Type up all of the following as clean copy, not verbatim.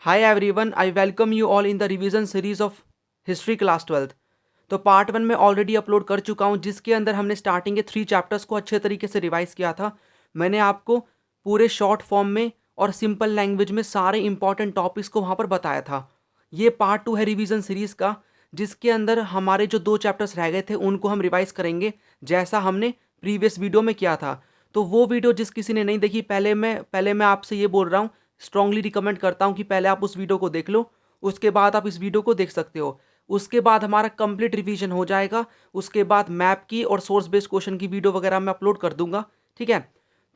Hi everyone, I welcome you all in the revision series of history class 12th। तो part 1 में already upload कर चुका हूँ, जिसके अंदर हमने स्टार्टिंग के 3 चैप्टर्स को अच्छे तरीके से रिवाइज किया था। मैंने आपको पूरे शॉर्ट फॉर्म में और सिंपल लैंग्वेज में सारे इंपॉर्टेंट टॉपिक्स को वहाँ पर बताया था। ये पार्ट 2 है रिवीजन सीरीज का, जिसके अंदर हमारे जो 2 चैप्टर्स रह गए थे उनको हम रिवाइज करेंगे, जैसा हमने प्रीवियस वीडियो में किया था। तो वो वीडियो जिस किसी ने नहीं देखी, पहले मैं आपसे ये बोल रहा हूँ, स्ट्रांगली रिकमेंड करता हूँ कि पहले आप उस वीडियो को देख लो, उसके बाद आप इस वीडियो को देख सकते हो। उसके बाद हमारा कंप्लीट रिवीजन हो जाएगा। उसके बाद मैप की और सोर्स बेस्ड क्वेश्चन की वीडियो वगैरह मैं अपलोड कर दूंगा, ठीक है।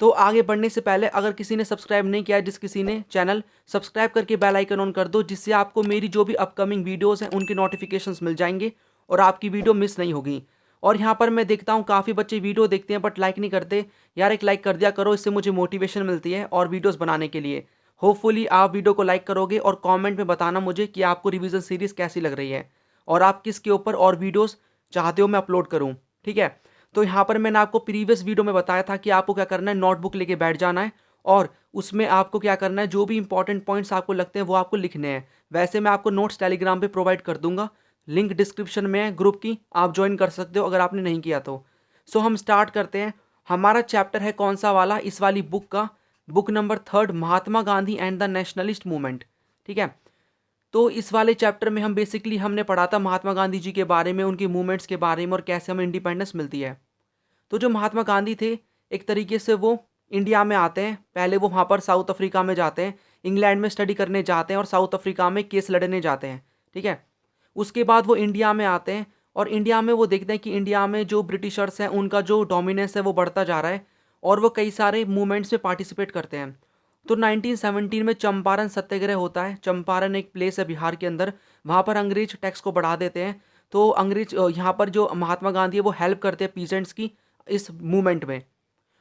तो आगे बढ़ने से पहले अगर किसी ने सब्सक्राइब नहीं किया है, जिस किसी ने चैनल सब्सक्राइब करके बेल आइकन ऑन कर दो, जिससे आपको मेरी जो भी अपकमिंग वीडियोस हैं उनके नोटिफिकेशंस मिल जाएंगे और आपकी वीडियो मिस नहीं होगी। और यहाँ पर मैं देखता हूँ काफ़ी बच्चे वीडियो देखते हैं बट लाइक नहीं करते। यार एक लाइक कर दिया करो, इससे मुझे मोटिवेशन मिलती है और वीडियोस बनाने के लिए। होपफुली आप वीडियो को लाइक करोगे और कमेंट में बताना मुझे कि आपको रिवीजन सीरीज़ कैसी लग रही है और आप किसके ऊपर और वीडियोस चाहते हो मैं अपलोड करूँ, ठीक है। तो यहाँ पर मैंने आपको प्रीवियस वीडियो में बताया था कि आपको क्या करना है, नोटबुक लेके बैठ जाना है और उसमें आपको क्या करना है, जो भी इंपॉर्टेंट पॉइंट्स आपको लगते हैं वो आपको लिखने हैं। वैसे मैं आपको नोट्स टेलीग्राम पे प्रोवाइड कर दूंगा, लिंक डिस्क्रिप्शन में है ग्रुप की, आप ज्वाइन कर सकते हो अगर आपने नहीं किया तो। सो हम स्टार्ट करते हैं। हमारा चैप्टर है कौन सा वाला, इस वाली बुक का, book number 3, Mahatma Gandhi and the nationalist movement, ठीक है। तो इस वाले चैप्टर में हम बेसिकली हमने पढ़ा था महात्मा गांधी जी के बारे में, उनकी मूवमेंट्स के बारे में और कैसे हमें इंडिपेंडेंस मिलती है। तो जो महात्मा गांधी थे, एक तरीके से वो इंडिया में आते हैं। पहले वो वहाँ पर साउथ अफ्रीका में जाते हैं, इंग्लैंड में स्टडी करने जाते हैं और साउथ अफ्रीका में केस लड़ने जाते हैं, ठीक है। उसके बाद वो इंडिया में आते हैं और इंडिया में वो देखते हैं कि इंडिया में जो ब्रिटिशर्स हैं उनका जो डोमिनेंस है वो बढ़ता जा रहा है और वो कई सारे मूवमेंट्स में पार्टिसिपेट करते हैं। तो 1917 में चंपारण सत्याग्रह होता है। चंपारण एक प्लेस है बिहार के अंदर, वहाँ पर अंग्रेज टैक्स को बढ़ा देते हैं। तो अंग्रेज यहाँ पर जो महात्मा गांधी है वो हेल्प करते हैं पीजेंट्स की इस मूवमेंट में।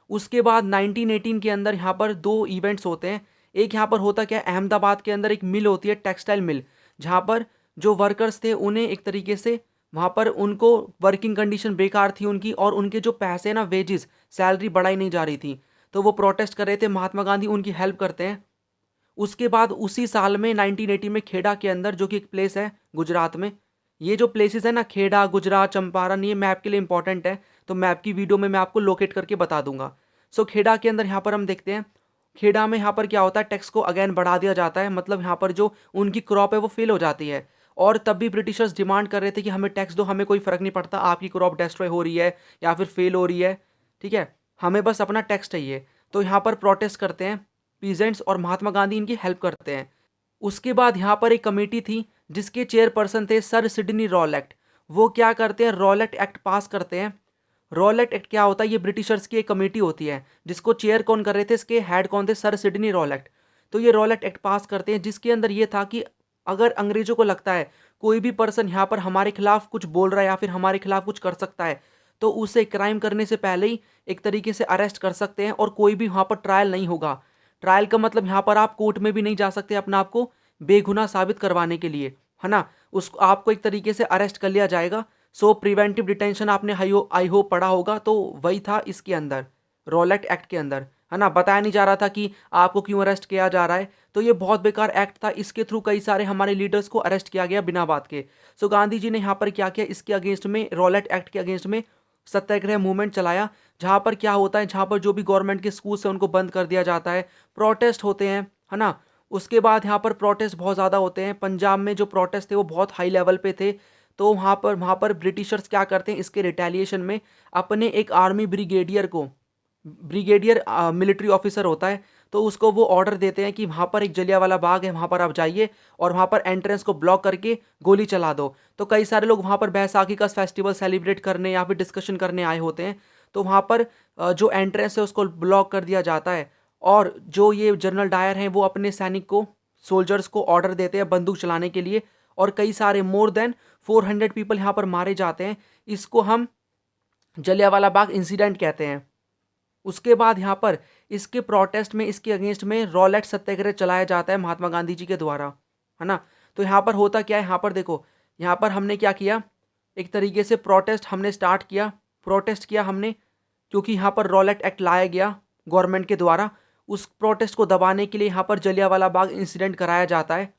उसके बाद 1918 के अंदर यहाँ पर 2 इवेंट्स होते हैं। एक यहाँ पर होता क्या है, अहमदाबाद के अंदर एक मिल होती है, टेक्सटाइल मिल, जहाँ पर जो वर्कर्स थे उन्हें एक तरीके से वहाँ पर उनको वर्किंग कंडीशन बेकार थी उनकी और उनके जो पैसे ना, वेजेस, सैलरी बढ़ाई नहीं जा रही थी। तो वो प्रोटेस्ट कर रहे थे, महात्मा गांधी उनकी हेल्प करते हैं। उसके बाद उसी साल में 1980 में खेड़ा के अंदर, जो कि एक प्लेस है गुजरात में, ये जो प्लेसेस है ना, खेड़ा, गुजरात, चंपारण, ये मैप के लिए इंपॉर्टेंट है। तो मैप की वीडियो में मैं आपको लोकेट करके बता दूंगा। सो खेड़ा के अंदर यहाँ पर हम देखते हैं, खेड़ा में यहाँ पर क्या होता है, टैक्स को अगेन बढ़ा दिया जाता है। मतलब यहाँ पर जो उनकी क्रॉप है वो फेल हो जाती है और तब भी ब्रिटिशर्स डिमांड कर रहे थे कि हमें टैक्स दो, हमें कोई फ़र्क नहीं पड़ता आपकी क्रॉप डिस्ट्रॉय हो रही है या फिर फेल हो रही है, ठीक है, हमें बस अपना टैक्स चाहिए। तो यहाँ पर प्रोटेस्ट करते हैं पीजेंट्स और महात्मा गांधी इनकी हेल्प करते हैं। उसके बाद यहाँ पर एक कमेटी थी जिसके चेयरपर्सन थे सर सिडनी रॉलेट। वो क्या करते हैं, रॉलेट एक्ट पास करते हैं। रॉलेट एक्ट क्या होता है, ये ब्रिटिशर्स की एक कमेटी होती है जिसको चेयर कौन कर रहे थे, इसके हेड कौन थे, सर सिडनी रॉलेट। तो ये रॉलेट एक्ट पास करते हैं जिसके अंदर ये था कि अगर अंग्रेजों को लगता है कोई भी पर्सन यहाँ पर हमारे खिलाफ कुछ बोल रहा है या फिर हमारे खिलाफ कुछ कर सकता है, तो उसे क्राइम करने से पहले ही एक तरीके से अरेस्ट कर सकते हैं और कोई भी वहाँ पर ट्रायल नहीं होगा। ट्रायल का मतलब यहाँ पर आप कोर्ट में भी नहीं जा सकते अपना आपको बेगुनाह साबित करवाने के लिए, है ना। उस आपको एक तरीके से अरेस्ट कर लिया जाएगा। सो प्रिवेंटिव डिटेंशन आपने आई होप पढ़ा होगा, तो वही था इसके अंदर, रॉलेट एक्ट के अंदर, है ना। बताया नहीं जा रहा था कि आपको क्यों अरेस्ट किया जा रहा है। तो ये बहुत बेकार एक्ट था, इसके थ्रू कई सारे हमारे लीडर्स को अरेस्ट किया गया बिना बात के। सो गांधी जी ने यहाँ पर क्या किया, इसके अगेंस्ट में, रॉलेट एक्ट के अगेंस्ट में सत्याग्रह मूवमेंट चलाया। जहाँ पर क्या होता है, जहाँ पर जो भी गवर्नमेंट के स्कूल्स हैं उनको बंद कर दिया जाता है, प्रोटेस्ट होते हैं, है ना। उसके बाद यहाँ पर प्रोटेस्ट बहुत ज़्यादा होते हैं। पंजाब में जो प्रोटेस्ट थे वो बहुत हाई लेवल पे थे। तो वहाँ पर ब्रिटिशर्स क्या करते हैं, इसके रिटेलिएशन में अपने एक आर्मी ब्रिगेडियर को, ब्रिगेडियर मिलिट्री ऑफिसर होता है, तो उसको वो ऑर्डर देते हैं कि वहाँ पर एक जलियांवाला बाग है, वहाँ पर आप जाइए और वहाँ पर एंट्रेंस को ब्लॉक करके गोली चला दो। तो कई सारे लोग वहाँ पर बैसाखी का फेस्टिवल सेलिब्रेट करने या फिर डिस्कशन करने आए होते हैं। तो वहाँ पर जो एंट्रेंस है उसको ब्लॉक कर दिया जाता है और जो ये जनरल डायर हैं वो अपने सैनिक को, सोल्जर्स को ऑर्डर देते हैं बंदूक चलाने के लिए और कई सारे मोर देन 400 पीपल यहाँ पर मारे जाते हैं। इसको हम जलियांवाला बाग इंसिडेंट कहते हैं। उसके बाद यहाँ पर इसके प्रोटेस्ट में, इसके अगेंस्ट में रॉलेट सत्याग्रह चलाया जाता है महात्मा गांधी जी के द्वारा, है ना। तो यहाँ पर होता क्या है, यहाँ पर देखो, यहाँ पर हमने क्या किया, एक तरीके से प्रोटेस्ट हमने स्टार्ट किया, प्रोटेस्ट किया हमने, क्योंकि यहाँ पर रॉलेट एक्ट लाया गया गवर्नमेंट के द्वारा। उस प्रोटेस्ट को दबाने के लिए यहाँ पर जलियांवाला बाग इंसिडेंट कराया जाता है।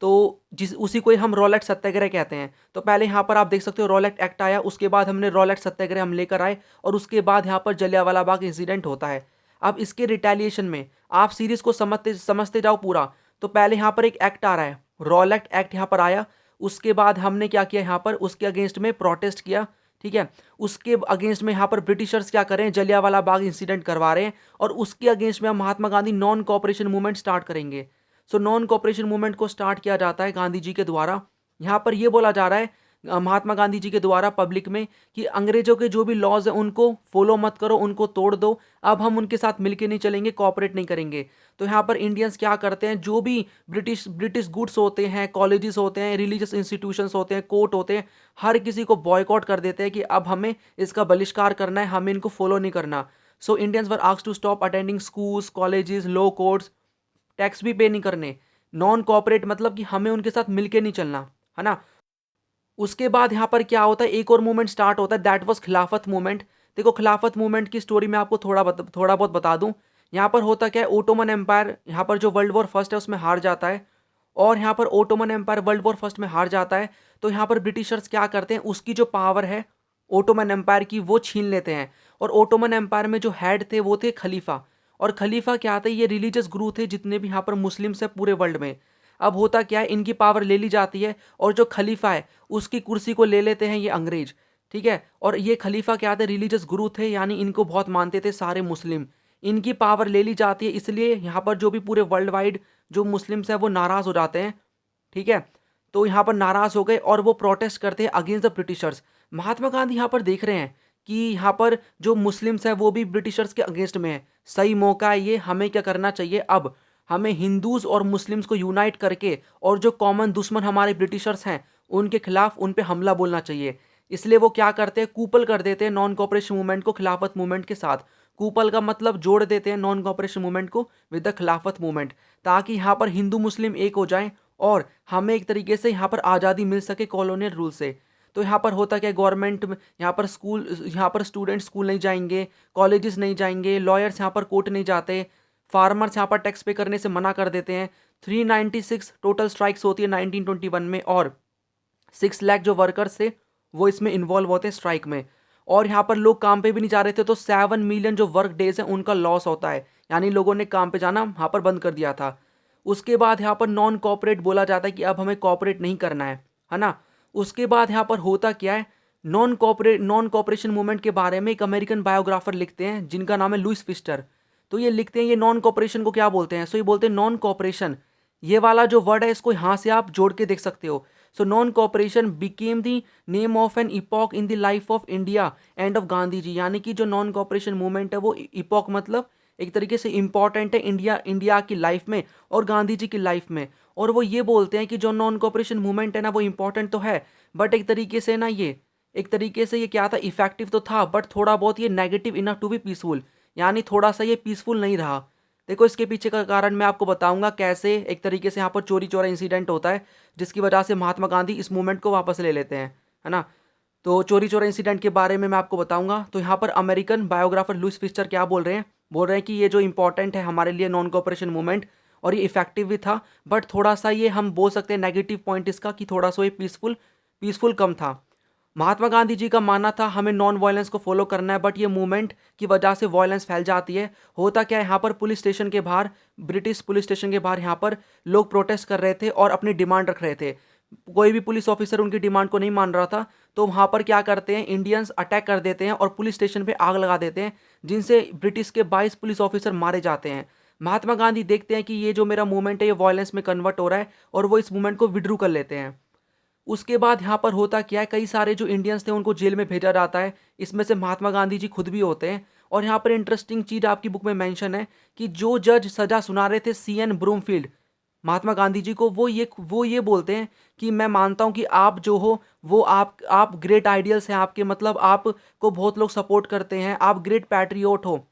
तो जिस उसी को ही हम रॉलेट सत्याग्रह कहते हैं। तो पहले यहाँ पर आप देख सकते हो रॉलेट एक्ट आया, उसके बाद हमने रॉलेट सत्याग्रह हम लेकर आए और उसके बाद यहाँ पर जलियांवाला बाग इंसिडेंट होता है। अब इसके रिटेलिएशन में आप सीरीज को समझते समझते जाओ पूरा। तो पहले यहाँ पर एक एक्ट आ रहा है, रॉलेट एक्ट यहाँ पर आया। उसके बाद हमने क्या किया, यहाँ पर उसके अगेंस्ट में प्रोटेस्ट किया, ठीक है। उसके अगेंस्ट में यहाँ पर ब्रिटिशर्स क्या करें, जलियांवाला बाग इंसिडेंट करवा रहे हैं और उसके अगेंस्ट में हम Mahatma Gandhi non cooperation movement start करेंगे। सो नॉन कोऑपरेशन मूवमेंट को स्टार्ट किया जाता है गांधी जी के द्वारा। यहाँ पर ये बोला जा रहा है महात्मा गांधी जी के द्वारा पब्लिक में कि अंग्रेजों के जो भी लॉज हैं उनको फॉलो मत करो, उनको तोड़ दो, अब हम उनके साथ मिलके नहीं चलेंगे, कोऑपरेट नहीं करेंगे। तो यहाँ पर इंडियंस क्या करते हैं, जो भी ब्रिटिश गुड्स होते हैं, कॉलेजेस होते हैं, रिलीजियस इंस्टीट्यूशंस होते हैं, कोर्ट होते हैं, हर किसी को बॉयकॉट कर देते हैं कि अब हमें इसका बहिष्कार करना है, हमें इनको फॉलो नहीं करना। So Indians were asked to stop attending schools, colleges, law courts, tax भी पे नहीं करने, नॉन कोऑपरेट मतलब कि हमें उनके साथ मिलके नहीं चलना, है ना। उसके बाद यहाँ पर क्या होता है, एक और मूवमेंट स्टार्ट होता है, दैट वाज खिलाफत मूवमेंट। देखो खिलाफत मूवमेंट की स्टोरी मैं आपको थोड़ा बहुत बता दूं। यहाँ पर होता क्या है, ओटोमन एम्पायर यहाँ पर जो वर्ल्ड वॉर फर्स्ट है उसमें हार जाता है और यहाँ पर Ottoman Empire World War first में हार जाता है। तो यहाँ पर ब्रिटिशर्स क्या करते हैं, उसकी जो पावर है ओटोमन एम्पायर की वो छीन लेते हैं। और ओटोमन एम्पायर में जो हेड थे वो थे खलीफा। और खलीफा क्या थे, ये रिलीजियस गुरु थे जितने भी यहाँ पर मुस्लिम्स है पूरे वर्ल्ड में। अब होता क्या है, इनकी पावर ले ली जाती है और जो खलीफा है उसकी कुर्सी को ले लेते हैं ये अंग्रेज, ठीक है। और ये खलीफा क्या थे, रिलीजियस गुरु थे, यानी इनको बहुत मानते थे सारे मुस्लिम। इनकी पावर ले ली जाती है, इसलिए यहाँ पर जो भी पूरे वर्ल्ड वाइड जो मुस्लिम्स हैं वो नाराज़ हो जाते हैं, ठीक है। तो यहाँ पर नाराज़ हो गए और वो प्रोटेस्ट करते हैं against the Britishers. Mahatma Gandhi यहाँ पर देख रहे हैं कि यहाँ पर जो मुस्लिम्स हैं वो भी ब्रिटिशर्स के अगेंस्ट में है, सही मौका है ये, हमें क्या करना चाहिए, अब हमें हिंदूज और मुस्लिम्स को यूनाइट करके और जो कॉमन दुश्मन हमारे ब्रिटिशर्स हैं उनके खिलाफ उन पे हमला बोलना चाहिए। इसलिए वो क्या करते हैं, कूपल कर देते हैं नॉन कोऑपरेशन मूवमेंट को खिलाफत मूवमेंट के साथ। कूपल का मतलब जोड़ देते हैं नॉन कोऑपरेशन मूवमेंट को विद द खिलाफत मूवमेंट, ताकि यहाँ पर हिंदू मुस्लिम एक हो जाएं और हमें एक तरीके से यहाँ पर आज़ादी मिल सके कॉलोनियल रूल से। तो यहाँ पर होता क्या, गवर्नमेंट में यहाँ पर स्टूडेंट स्कूल नहीं जाएंगे, कॉलेजेस नहीं जाएंगे, लॉयर्स यहाँ पर कोर्ट नहीं जाते, फार्मर्स यहाँ पर टैक्स पे करने से मना कर देते हैं। 396 टोटल स्ट्राइक्स होती है 1921 में और 6 लाख जो वर्कर्स थे वो इसमें इन्वॉल्व होते हैं स्ट्राइक में। और यहाँ पर लोग काम पे भी नहीं जा रहे थे, तो 7 मिलियन जो वर्क डेज हैं उनका लॉस होता है, यानी लोगों ने काम पे जाना यहाँ पर बंद कर दिया था। उसके बाद यहाँ पर नॉन कॉपरेट बोला जाता है कि अब हमें कॉपरेट नहीं करना है ना। उसके बाद यहाँ पर होता क्या है, नॉन कॉपरेशन मूवमेंट के बारे में एक अमेरिकन बायोग्राफर लिखते हैं जिनका नाम है लुइस फिस्टर। तो ये लिखते हैं ये नॉन कॉपरेशन को क्या बोलते हैं, सो ये बोलते हैं नॉन कॉपरेशन, ये वाला जो वर्ड है इसको यहाँ से आप जोड़ के देख सकते हो। So non cooperation became the name of an epoch in the life of India and of Gandhi ji, यानी कि जो नॉन कॉपरेशन मूवमेंट है वो इपॉक मतलब एक तरीके से इंपॉर्टेंट है इंडिया की लाइफ में और गांधी जी की लाइफ में। और वो ये बोलते हैं कि जो नॉन कॉपरेशन मूवमेंट है ना वो इंपॉर्टेंट तो है, बट एक तरीके से ना ये एक तरीके से ये क्या था, इफेक्टिव तो था बट थोड़ा बहुत ये negative enough to be peaceful, यानी थोड़ा सा ये पीसफुल नहीं रहा। देखो इसके पीछे का कारण मैं आपको बताऊंगा कैसे एक तरीके से यहाँ पर चोरी चोरा इंसिडेंट होता है जिसकी वजह से महात्मा गांधी इस मूवमेंट को वापस ले लेते हैं, है ना। तो चोरी चोरा इंसिडेंट के बारे में मैं आपको बताऊंगा। तो यहाँ पर अमेरिकन बायोग्राफर लुइस फिस्टर क्या बोल रहे हैं, बोल रहे हैं कि ये जो इंपॉर्टेंट है हमारे लिए नॉन कॉपरेशन मूवमेंट और ये इफेक्टिव भी था, बट थोड़ा सा ये हम बोल सकते हैं नेगेटिव पॉइंट इसका कि थोड़ा सा ये पीसफुल कम था। महात्मा गांधी जी का मानना था हमें नॉन वायलेंस को फॉलो करना है, बट ये मूवमेंट की वजह से वायलेंस फैल जाती है। होता क्या है, यहाँ पर पुलिस स्टेशन के बाहर, ब्रिटिश पुलिस स्टेशन के बाहर यहाँ पर लोग प्रोटेस्ट कर रहे थे और अपनी डिमांड रख रहे थे। कोई भी पुलिस ऑफिसर उनकी डिमांड को नहीं मान रहा था, तो वहाँ पर क्या करते हैं, इंडियंस अटैक कर देते हैं और पुलिस स्टेशन पर आग लगा देते हैं, जिनसे ब्रिटिश के 22 पुलिस ऑफिसर मारे जाते हैं। महात्मा गांधी देखते हैं कि ये जो मेरा मूवमेंट है ये वायलेंस में कन्वर्ट हो रहा है और वो इस मूवमेंट को विड्रू कर लेते हैं। उसके बाद यहाँ पर होता क्या है, कई सारे जो इंडियंस थे उनको जेल में भेजा जाता है, इसमें से महात्मा गांधी जी खुद भी होते हैं। और यहाँ पर इंटरेस्टिंग चीज़ आपकी बुक में मेंशन है कि जो जज सजा सुना रहे थे CN ब्रूमफील्ड महात्मा गांधी जी को, वो ये बोलते हैं कि मैं मानता हूँ कि आप जो हो वो आप ग्रेट आइडियल्स हैं आपके, मतलब आपको बहुत लोग सपोर्ट करते हैं, आप ग्रेट पैट्रियोट हो,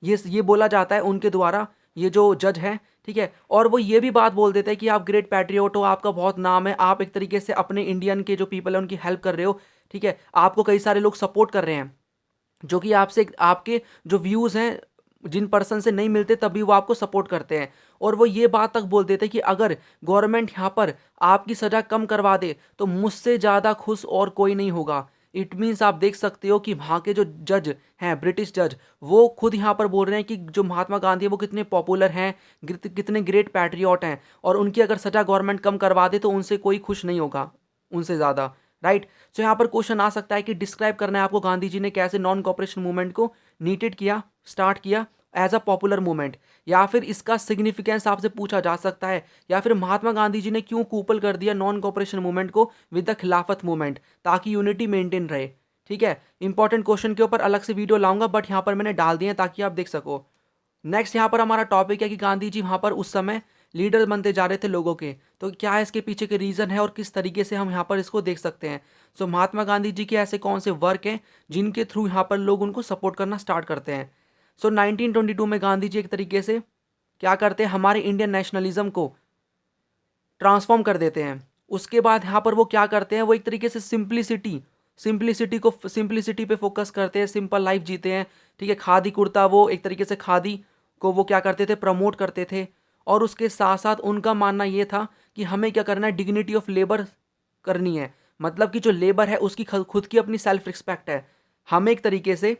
ये बोला जाता है उनके द्वारा, ये जो जज हैं, ठीक है। और वो ये भी बात बोल देते हैं कि आप ग्रेट पैट्रियोट हो, आपका बहुत नाम है, आप एक तरीके से अपने इंडियन के जो पीपल है उनकी हेल्प कर रहे हो, ठीक है, आपको कई सारे लोग सपोर्ट कर रहे हैं जो कि आपसे आपके जो व्यूज़ हैं जिन पर्सन से नहीं मिलते तभी वो आपको सपोर्ट करते हैं। और वो ये बात तक बोलते थे कि अगर गवर्नमेंट यहाँ पर आपकी सज़ा कम करवा दे तो मुझसे ज़्यादा खुश और कोई नहीं होगा। इट मीन्स आप देख सकते हो कि वहाँ के जो जज हैं, ब्रिटिश जज, वो खुद यहाँ पर बोल रहे हैं कि जो महात्मा गांधी है वो कितने पॉपुलर हैं, कितने ग्रेट पैट्रियट हैं, और उनकी अगर सज़ा गवर्नमेंट कम करवा दे तो उनसे कोई खुश नहीं होगा उनसे ज़्यादा। राइट। सो यहाँ पर क्वेश्चन आ सकता है कि डिस्क्राइब करना है आपको गांधी जी ने कैसे नॉन कॉपरेशन मूवमेंट को नीटेड किया, स्टार्ट किया एज अ पॉपुलर मूवमेंट, या फिर इसका सिग्निफिकेंस आपसे पूछा जा सकता है, या फिर महात्मा गांधी जी ने क्यों कूपल कर दिया नॉन कॉपरेशन मूवमेंट को विद द खिलाफत मूवमेंट ताकि यूनिटी मेंटेन रहे। ठीक है, इंपॉर्टेंट क्वेश्चन के ऊपर अलग से वीडियो लाऊंगा, बट यहाँ पर मैंने डाल दिए ताकि आप देख सको। नेक्स्ट यहाँ पर हमारा टॉपिक है कि गांधी जी वहाँ पर उस समय लीडर बनते जा रहे थे लोगों के, तो क्या है इसके पीछे के रीज़न है और किस तरीके से हम यहाँ पर इसको देख सकते हैं। सो महात्मा गांधी जी के ऐसे कौन से वर्क हैं जिनके थ्रू यहाँ पर लोग उनको सपोर्ट करना स्टार्ट करते हैं। सो 1922 में गांधी जी एक तरीके से क्या करते हैं, हमारे इंडियन नेशनलिज्म को ट्रांसफॉर्म कर देते हैं। उसके बाद यहाँ पर वो क्या करते हैं, वो एक तरीके से सिंप्लिसिटी पे फोकस करते हैं, सिंपल लाइफ जीते हैं। ठीक है, खादी कुर्ता, वो एक तरीके से खादी को वो क्या करते थे, प्रमोट करते थे। और उसके साथ साथ उनका मानना ये था कि हमें क्या करना है, डिग्निटी ऑफ लेबर करनी है। मतलब कि जो लेबर है उसकी खुद की अपनी सेल्फ रिस्पेक्ट है। हमें एक तरीके से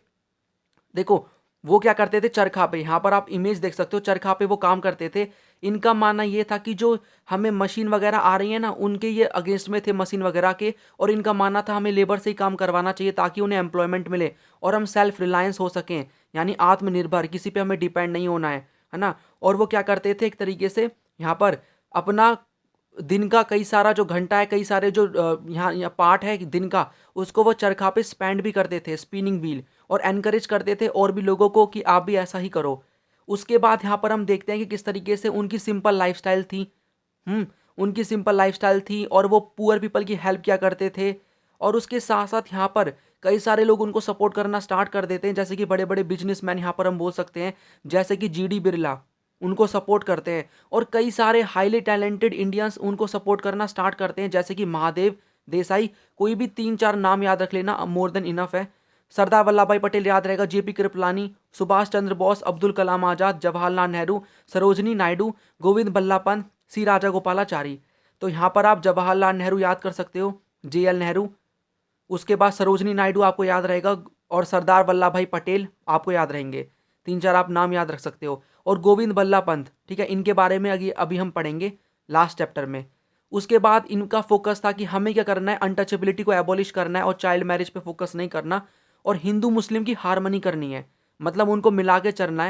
देखो, वो क्या करते थे, चरखा पे, यहाँ पर आप इमेज देख सकते हो, चरखा पे वो काम करते थे। इनका मानना ये था कि जो हमें मशीन वगैरह आ रही है ना, उनके ये अगेंस्ट में थे मशीन वगैरह के, और इनका मानना था हमें लेबर से ही काम करवाना चाहिए ताकि उन्हें एम्प्लॉयमेंट मिले और हम सेल्फ रिलायंस हो सकें, यानी आत्मनिर्भर, किसी पे हमें डिपेंड नहीं होना है ना। और वो क्या करते थे, एक तरीके से यहाँ पर अपना दिन का कई सारा जो घंटा है, कई सारे जो यहाँ पार्ट है दिन का, उसको वो चरखा पे स्पेंड भी करते थे, स्पिनिंग व्हील, और एनकरेज करते थे और भी लोगों को कि आप भी ऐसा ही करो। उसके बाद यहाँ पर हम देखते हैं कि किस तरीके से उनकी सिंपल लाइफस्टाइल थी। उनकी सिंपल लाइफस्टाइल थी और वो पुअर पीपल की हेल्प किया करते थे। और उसके साथ साथ यहाँ पर कई सारे लोग उनको सपोर्ट करना स्टार्ट कर देते हैं, जैसे कि बड़े बड़े बिजनेसमैन यहाँ पर हम बोल सकते हैं, जैसे कि जीडी बिरला उनको सपोर्ट करते हैं, और कई सारे हाईली टैलेंटेड इंडियंस उनको सपोर्ट करना स्टार्ट करते हैं, जैसे कि महादेव देसाई। कोई भी 3-4 नाम याद रख लेना, मोर देन इनफ है। सरदार वल्लभ भाई पटेल याद रहेगा, जेपी कृपलानी, सुभाष चंद्र बोस, अब्दुल कलाम आज़ाद, जवाहरलाल नेहरू, सरोजनी नायडू, गोविंद बल्लभ पंत, सी राजा गोपालाचारी। तो यहाँ पर आप जवाहरलाल नेहरू याद कर सकते हो, JL नेहरू। उसके बाद सरोजनी नायडू आपको याद रहेगा, और सरदार वल्लभ भाई पटेल आपको याद रहेंगे। 3-4 आप नाम याद रख सकते हो। और गोविंद बल्लभ पंत, ठीक है, इनके बारे में अभी हम पढ़ेंगे लास्ट चैप्टर में। उसके बाद इनका फोकस था कि हमें क्या करना है, अनटचेबिलिटी को एबॉलिश करना है और चाइल्ड मैरिज पे फोकस नहीं करना, और हिंदू मुस्लिम की हारमनी करनी है, मतलब उनको मिला के चलना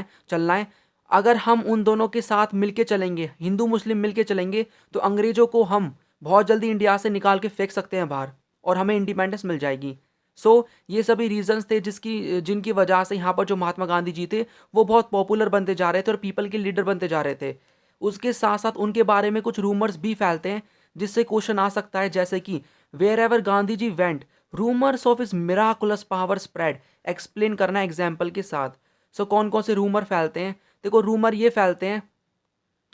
है। अगर हम उन दोनों के साथ मिलके चलेंगे, हिंदू मुस्लिम मिलके चलेंगे, तो अंग्रेजों को हम बहुत जल्दी इंडिया से निकाल के फेंक सकते हैं बाहर, और हमें इंडिपेंडेंस मिल जाएगी। ये सभी रीजंस थे जिनकी वजह से यहाँ पर जो महात्मा गांधी जी थे वो बहुत पॉपुलर बनते जा रहे थे और पीपल के लीडर बनते जा रहे थे। उसके साथ साथ उनके बारे में कुछ रूमर्स भी फैलते हैं, जिससे क्वेश्चन आ सकता है, जैसे कि wherever Gandhi ji went rumours of is miraculous power spread. Explain करना एग्जाम्पल के साथ। कौन कौन से रूमर फैलते हैं? देखो, रूमर ये फैलते हैं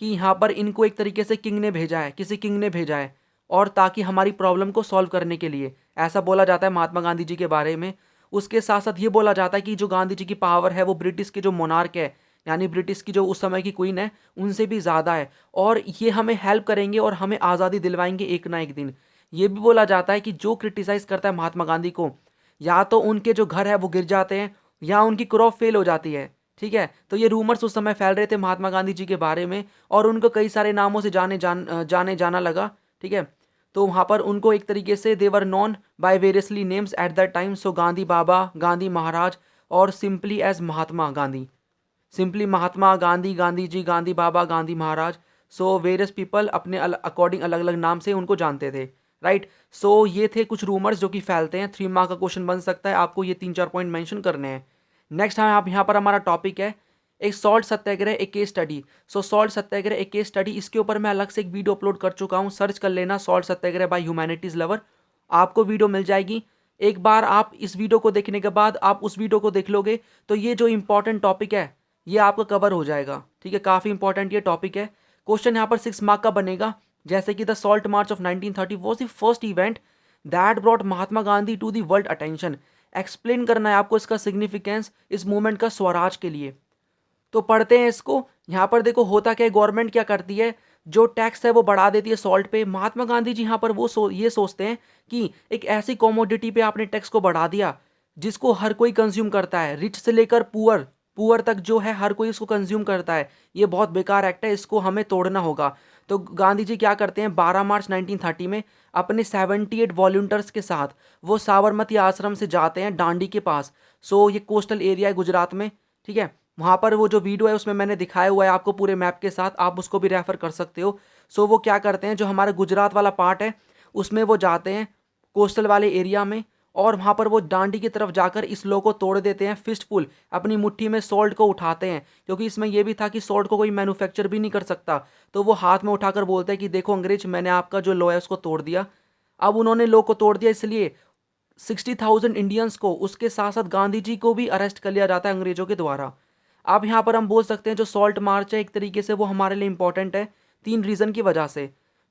कि यहाँ पर इनको एक तरीके से किंग ने भेजा है, किसी किंग ने भेजा है, और ताकि हमारी प्रॉब्लम को सॉल्व करने के लिए, ऐसा बोला जाता है महात्मा गांधी जी के बारे में। उसके साथ साथ ये बोला जाता है कि जो गांधी जी की पावर है वो ब्रिटिश के जो मोनार्क है, यानी ब्रिटिश की जो उस समय की क्वीन है, उनसे भी ज़्यादा है, और ये हमें हेल्प करेंगे और हमें आज़ादी दिलवाएंगे एक ना एक दिन। ये भी बोला जाता है कि जो क्रिटिसाइज करता है महात्मा गांधी को, या तो उनके जो घर है वो गिर जाते हैं, या उनकी क्रॉप फेल हो जाती है। ठीक है, तो ये रूमर्स उस समय फैल रहे थे महात्मा गांधी जी के बारे में, और उनको कई सारे नामों से जाने जाना लगा। ठीक है, तो वहाँ पर उनको एक तरीके से they were known by variously names at that time. Gandhi Baba, Gandhi Maharaj, और simply as Mahatma Gandhi, simply Mahatma Gandhi, Gandhi ji, Gandhi Baba, Gandhi Maharaj. Various people अपने अकॉर्डिंग अलग अलग नाम से उनको जानते थे। राइट। ये थे कुछ रूमर्स जो कि फैलते हैं। 3 मार्क का क्वेश्चन बन सकता है, आपको ये 3-4 पॉइंट मेंशन करने हैं। नेक्स्ट है आप यहाँ पर हमारा टॉपिक है एक सॉल्ट सत्याग्रह, एक केस स्टडी। सॉल्ट सत्याग्रह एक केस स्टडी, इसके ऊपर मैं अलग से एक वीडियो अपलोड कर चुका हूँ, सर्च कर लेना सॉल्ट सत्याग्रह बाय ह्यूमैनिटीज़ लवर, आपको वीडियो मिल जाएगी। एक बार आप इस वीडियो को देखने के बाद आप उस वीडियो को देख लोगे तो ये जो इंपॉर्टेंट टॉपिक है ये आपका कवर हो जाएगा। ठीक है, काफ़ी इंपॉर्टेंट ये टॉपिक है। क्वेश्चन यहाँ पर 6 मार्क का बनेगा, जैसे कि the salt march of 1930 was the first event that brought Mahatma Gandhi to the world attention. Explain करना है आपको इसका सिग्निफिकेंस, इस मूवमेंट का स्वराज के लिए। तो पढ़ते हैं इसको। यहाँ पर देखो होता क्या है, गवर्नमेंट क्या करती है, जो टैक्स है वो बढ़ा देती है सॉल्ट पे। महात्मा गांधी जी यहाँ पर वो ये सोचते हैं कि एक ऐसी कॉमोडिटी पे आपने टैक्स को बढ़ा दिया जिसको हर कोई कंज्यूम करता है, रिच से लेकर पुअर पुअर तक जो है हर कोई इसको कंज्यूम करता है। ये बहुत बेकार एक्ट है, इसको हमें तोड़ना होगा। तो गांधी जी क्या करते हैं, 12 मार्च 1930 में अपने 78 वॉल्टियर्स के साथ वो साबरमती आश्रम से जाते हैं दांडी के पास। सो ये कोस्टल एरिया है गुजरात में, ठीक है। वहाँ पर वो जो वीडियो है उसमें मैंने दिखाया हुआ है आपको पूरे मैप के साथ, आप उसको भी रेफर कर सकते हो। सो वो क्या करते हैं, जो हमारा गुजरात वाला पार्ट है उसमें वो जाते हैं कोस्टल वाले एरिया में, और वहाँ पर वो दांडी की तरफ जाकर इस लो को तोड़ देते हैं फिस्टफुल, अपनी मुट्ठी में सॉल्ट को उठाते हैं। क्योंकि इसमें यह भी था कि सॉल्ट को कोई मैन्युफैक्चर भी नहीं कर सकता, तो वो हाथ में उठाकर बोलते हैं कि देखो अंग्रेज, मैंने आपका जो लो है उसको तोड़ दिया। अब उन्होंने लो को तोड़ दिया, इसलिए 60,000 इंडियंस को, उसके साथ साथ गांधी जी को भी अरेस्ट कर लिया जाता है अंग्रेजों के द्वारा। अब यहाँ पर हम बोल सकते हैं जो सॉल्ट मार्च है एक तरीके से वो हमारे लिए इंपॉर्टेंट है 3 रीज़न की वजह से।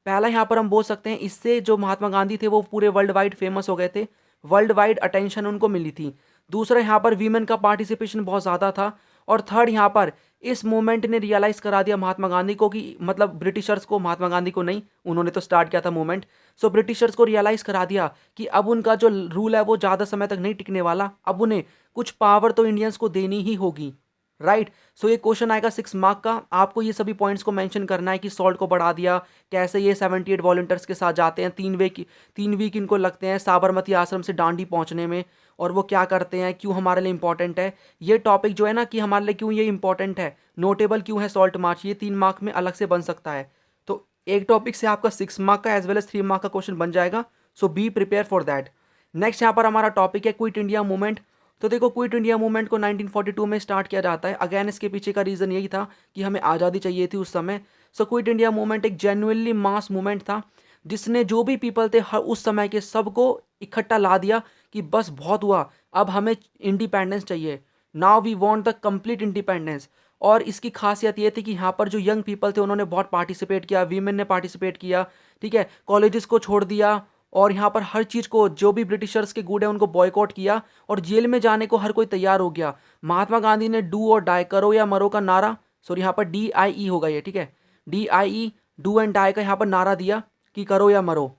पहला यहाँ पर हम बोल सकते हैं इससे जो महात्मा गांधी थे वो पूरे वर्ल्ड वाइड फेमस हो गए थे, वर्ल्ड वाइड अटेंशन उनको मिली थी। दूसरा यहाँ पर वीमेन का पार्टिसिपेशन बहुत ज़्यादा था। और थर्ड यहाँ पर इस मूवमेंट ने रियलाइज़ करा दिया महात्मा गांधी को कि, मतलब ब्रिटिशर्स को, महात्मा गांधी को नहीं, उन्होंने तो स्टार्ट किया था मूवमेंट। सो ब्रिटिशर्स को रियलाइज़ करा दिया कि अब उनका जो रूल है वो ज़्यादा समय तक नहीं टिकने वाला, अब उन्हें कुछ पावर तो इंडियंस को देनी ही होगी, राइट। सो ये क्वेश्चन आएगा 6 मार्क का। आपको ये सभी पॉइंट्स को मेंशन करना है कि सॉल्ट को बढ़ा दिया, कैसे ये 78 वॉलंटियर्स के साथ जाते हैं, 3 वीक इनको लगते हैं साबरमती आश्रम से दांडी पहुंचने में, और वो क्या करते हैं, क्यों हमारे लिए इंपॉर्टेंट है ये टॉपिक जो है ना, कि हमारे लिए क्यों ये इंपॉर्टेंट है, नोटेबल क्यों है सॉल्ट मार्च, ये 3 मार्क में अलग से बन सकता है। तो एक टॉपिक से आपका 6 मार्क का एज वेल एज 3 मार्क का क्वेश्चन बन जाएगा। So be prepare for that. Next यहाँ पर हमारा टॉपिक है क्विट इंडिया मूवमेंट। तो देखो क्विट इंडिया मूवमेंट को 1942 में स्टार्ट किया जाता है। अगेन इसके पीछे का रीज़न यही था कि हमें आज़ादी चाहिए थी उस समय। सो क्विट इंडिया मूवमेंट एक जेन्युइनली मास मूवमेंट था, जिसने जो भी पीपल थे हर उस समय के सबको इकट्ठा ला दिया कि बस बहुत हुआ, अब हमें इंडिपेंडेंस चाहिए, now we want the complete independence. और इसकी खासियत ये थी कि यहाँ पर जो यंग पीपल थे उन्होंने बहुत पार्टिसिपेट किया, वीमेन ने पार्टिसिपेट किया, ठीक है, कॉलेजेस को छोड़ दिया, और यहाँ पर हर चीज़ को, जो भी ब्रिटिशर्स के गुड है उनको बॉयकॉट किया, और जेल में जाने को हर कोई तैयार हो गया। महात्मा गांधी ने डू और डाई, करो या मरो का नारा, सॉरी यहाँ पर DIE होगा ये, ठीक है, DIE, डू एंड डाई का यहाँ पर नारा दिया कि करो या मरो।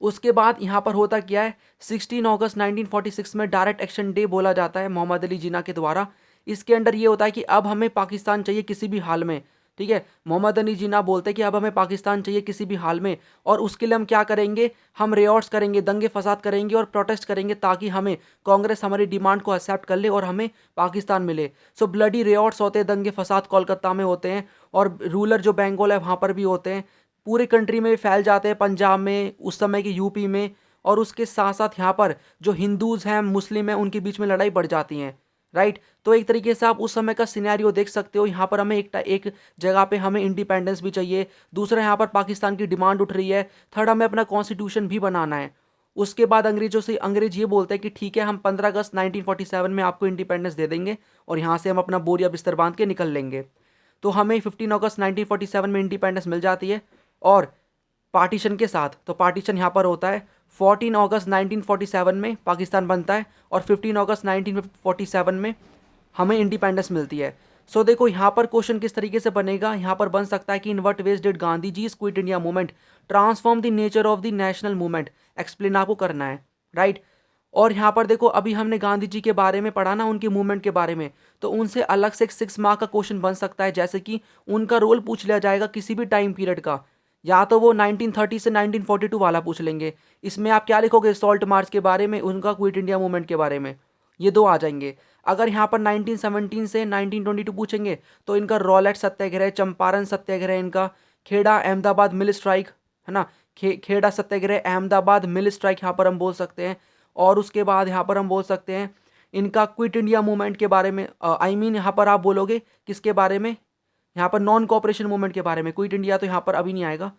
उसके बाद यहाँ पर होता क्या है, 16 अगस्त 1946 में डायरेक्ट एक्शन डे बोला जाता है मोहम्मद अली जिन्ना के द्वारा। इसके अंडर ये होता है कि अब हमें पाकिस्तान चाहिए किसी भी हाल में, ठीक है। मोहम्मद अली जिन्ना बोलते हैं कि अब हमें पाकिस्तान चाहिए किसी भी हाल में, और उसके लिए हम क्या करेंगे, हम रियॉट्स करेंगे, दंगे फसाद करेंगे और प्रोटेस्ट करेंगे, ताकि हमें कांग्रेस हमारी डिमांड को एक्सेप्ट कर ले और हमें पाकिस्तान मिले। सो ब्लडी रियॉट्स होते हैं, दंगे फसाद कोलकाता में होते हैं, और रूलर जो बंगाल है वहाँ पर भी होते हैं, पूरे कंट्री में फैल जाते हैं, पंजाब में, उस समय के यूपी में। और उसके साथ साथ यहाँ पर जो हिंदूज़ हैं, मुस्लिम हैं, उनके बीच में लड़ाई बढ़ जाती हैं, राइट। तो एक तरीके से आप उस समय का सिनेरियो देख सकते हो। यहाँ पर हमें एक जगह पे हमें इंडिपेंडेंस भी चाहिए, दूसरा यहाँ पर पाकिस्तान की डिमांड उठ रही है, थर्ड हमें अपना कॉन्स्टिट्यूशन भी बनाना है। उसके बाद अंग्रेज ये बोलते हैं कि ठीक है, हम 15 अगस्त 1947 में आपको इंडिपेंडेंस दे देंगे, और यहाँ से हम अपना बोरिया बिस्तर बांध के निकल लेंगे। तो हमें 15 अगस्त 1947 में इंडिपेंडेंस मिल जाती है, और पार्टीशन के साथ, तो पार्टीशन यहाँ पर होता है 14 अगस्त 1947 में पाकिस्तान बनता है, और 15 अगस्त 1947 में हमें इंडिपेंडेंस मिलती है। सो देखो यहाँ पर क्वेश्चन किस तरीके से बनेगा, यहाँ पर बन सकता है कि in what ways did Gandhi ji quit India movement transform the nature of the national movement, explain आपको करना है, राइट। और यहाँ पर देखो अभी हमने गांधी जी के बारे में पढ़ा ना, उनके मूवमेंट के बारे में, तो उनसे अलग से 6 मार्क का क्वेश्चन बन सकता है, जैसे कि उनका रोल पूछ लिया जाएगा किसी भी टाइम पीरियड का, या तो वो 1930 से 1942 वाला पूछ लेंगे। इसमें आप क्या लिखोगे, सॉल्ट मार्च के बारे में, उनका क्विट इंडिया मूवमेंट के बारे में, ये 2 आ जाएंगे। अगर यहाँ पर 1917 से 1922 पूछेंगे तो इनका रॉलेट सत्याग्रह, चंपारण सत्याग्रह, इनका खेड़ा अहमदाबाद मिल स्ट्राइक, है ना, खेड़ा सत्याग्रह, अहमदाबाद मिल स्ट्राइक यहाँ पर हम बोल सकते हैं। और उसके बाद यहाँ पर हम बोल सकते हैं इनका क्विट इंडिया मूवमेंट के बारे में, यहाँ पर आप बोलोगे किसके बारे में, यहाँ पर नॉन कोऑपरेशन मूवमेंट के बारे में। क्विट इंडिया तो यहाँ पर अभी नहीं आएगा,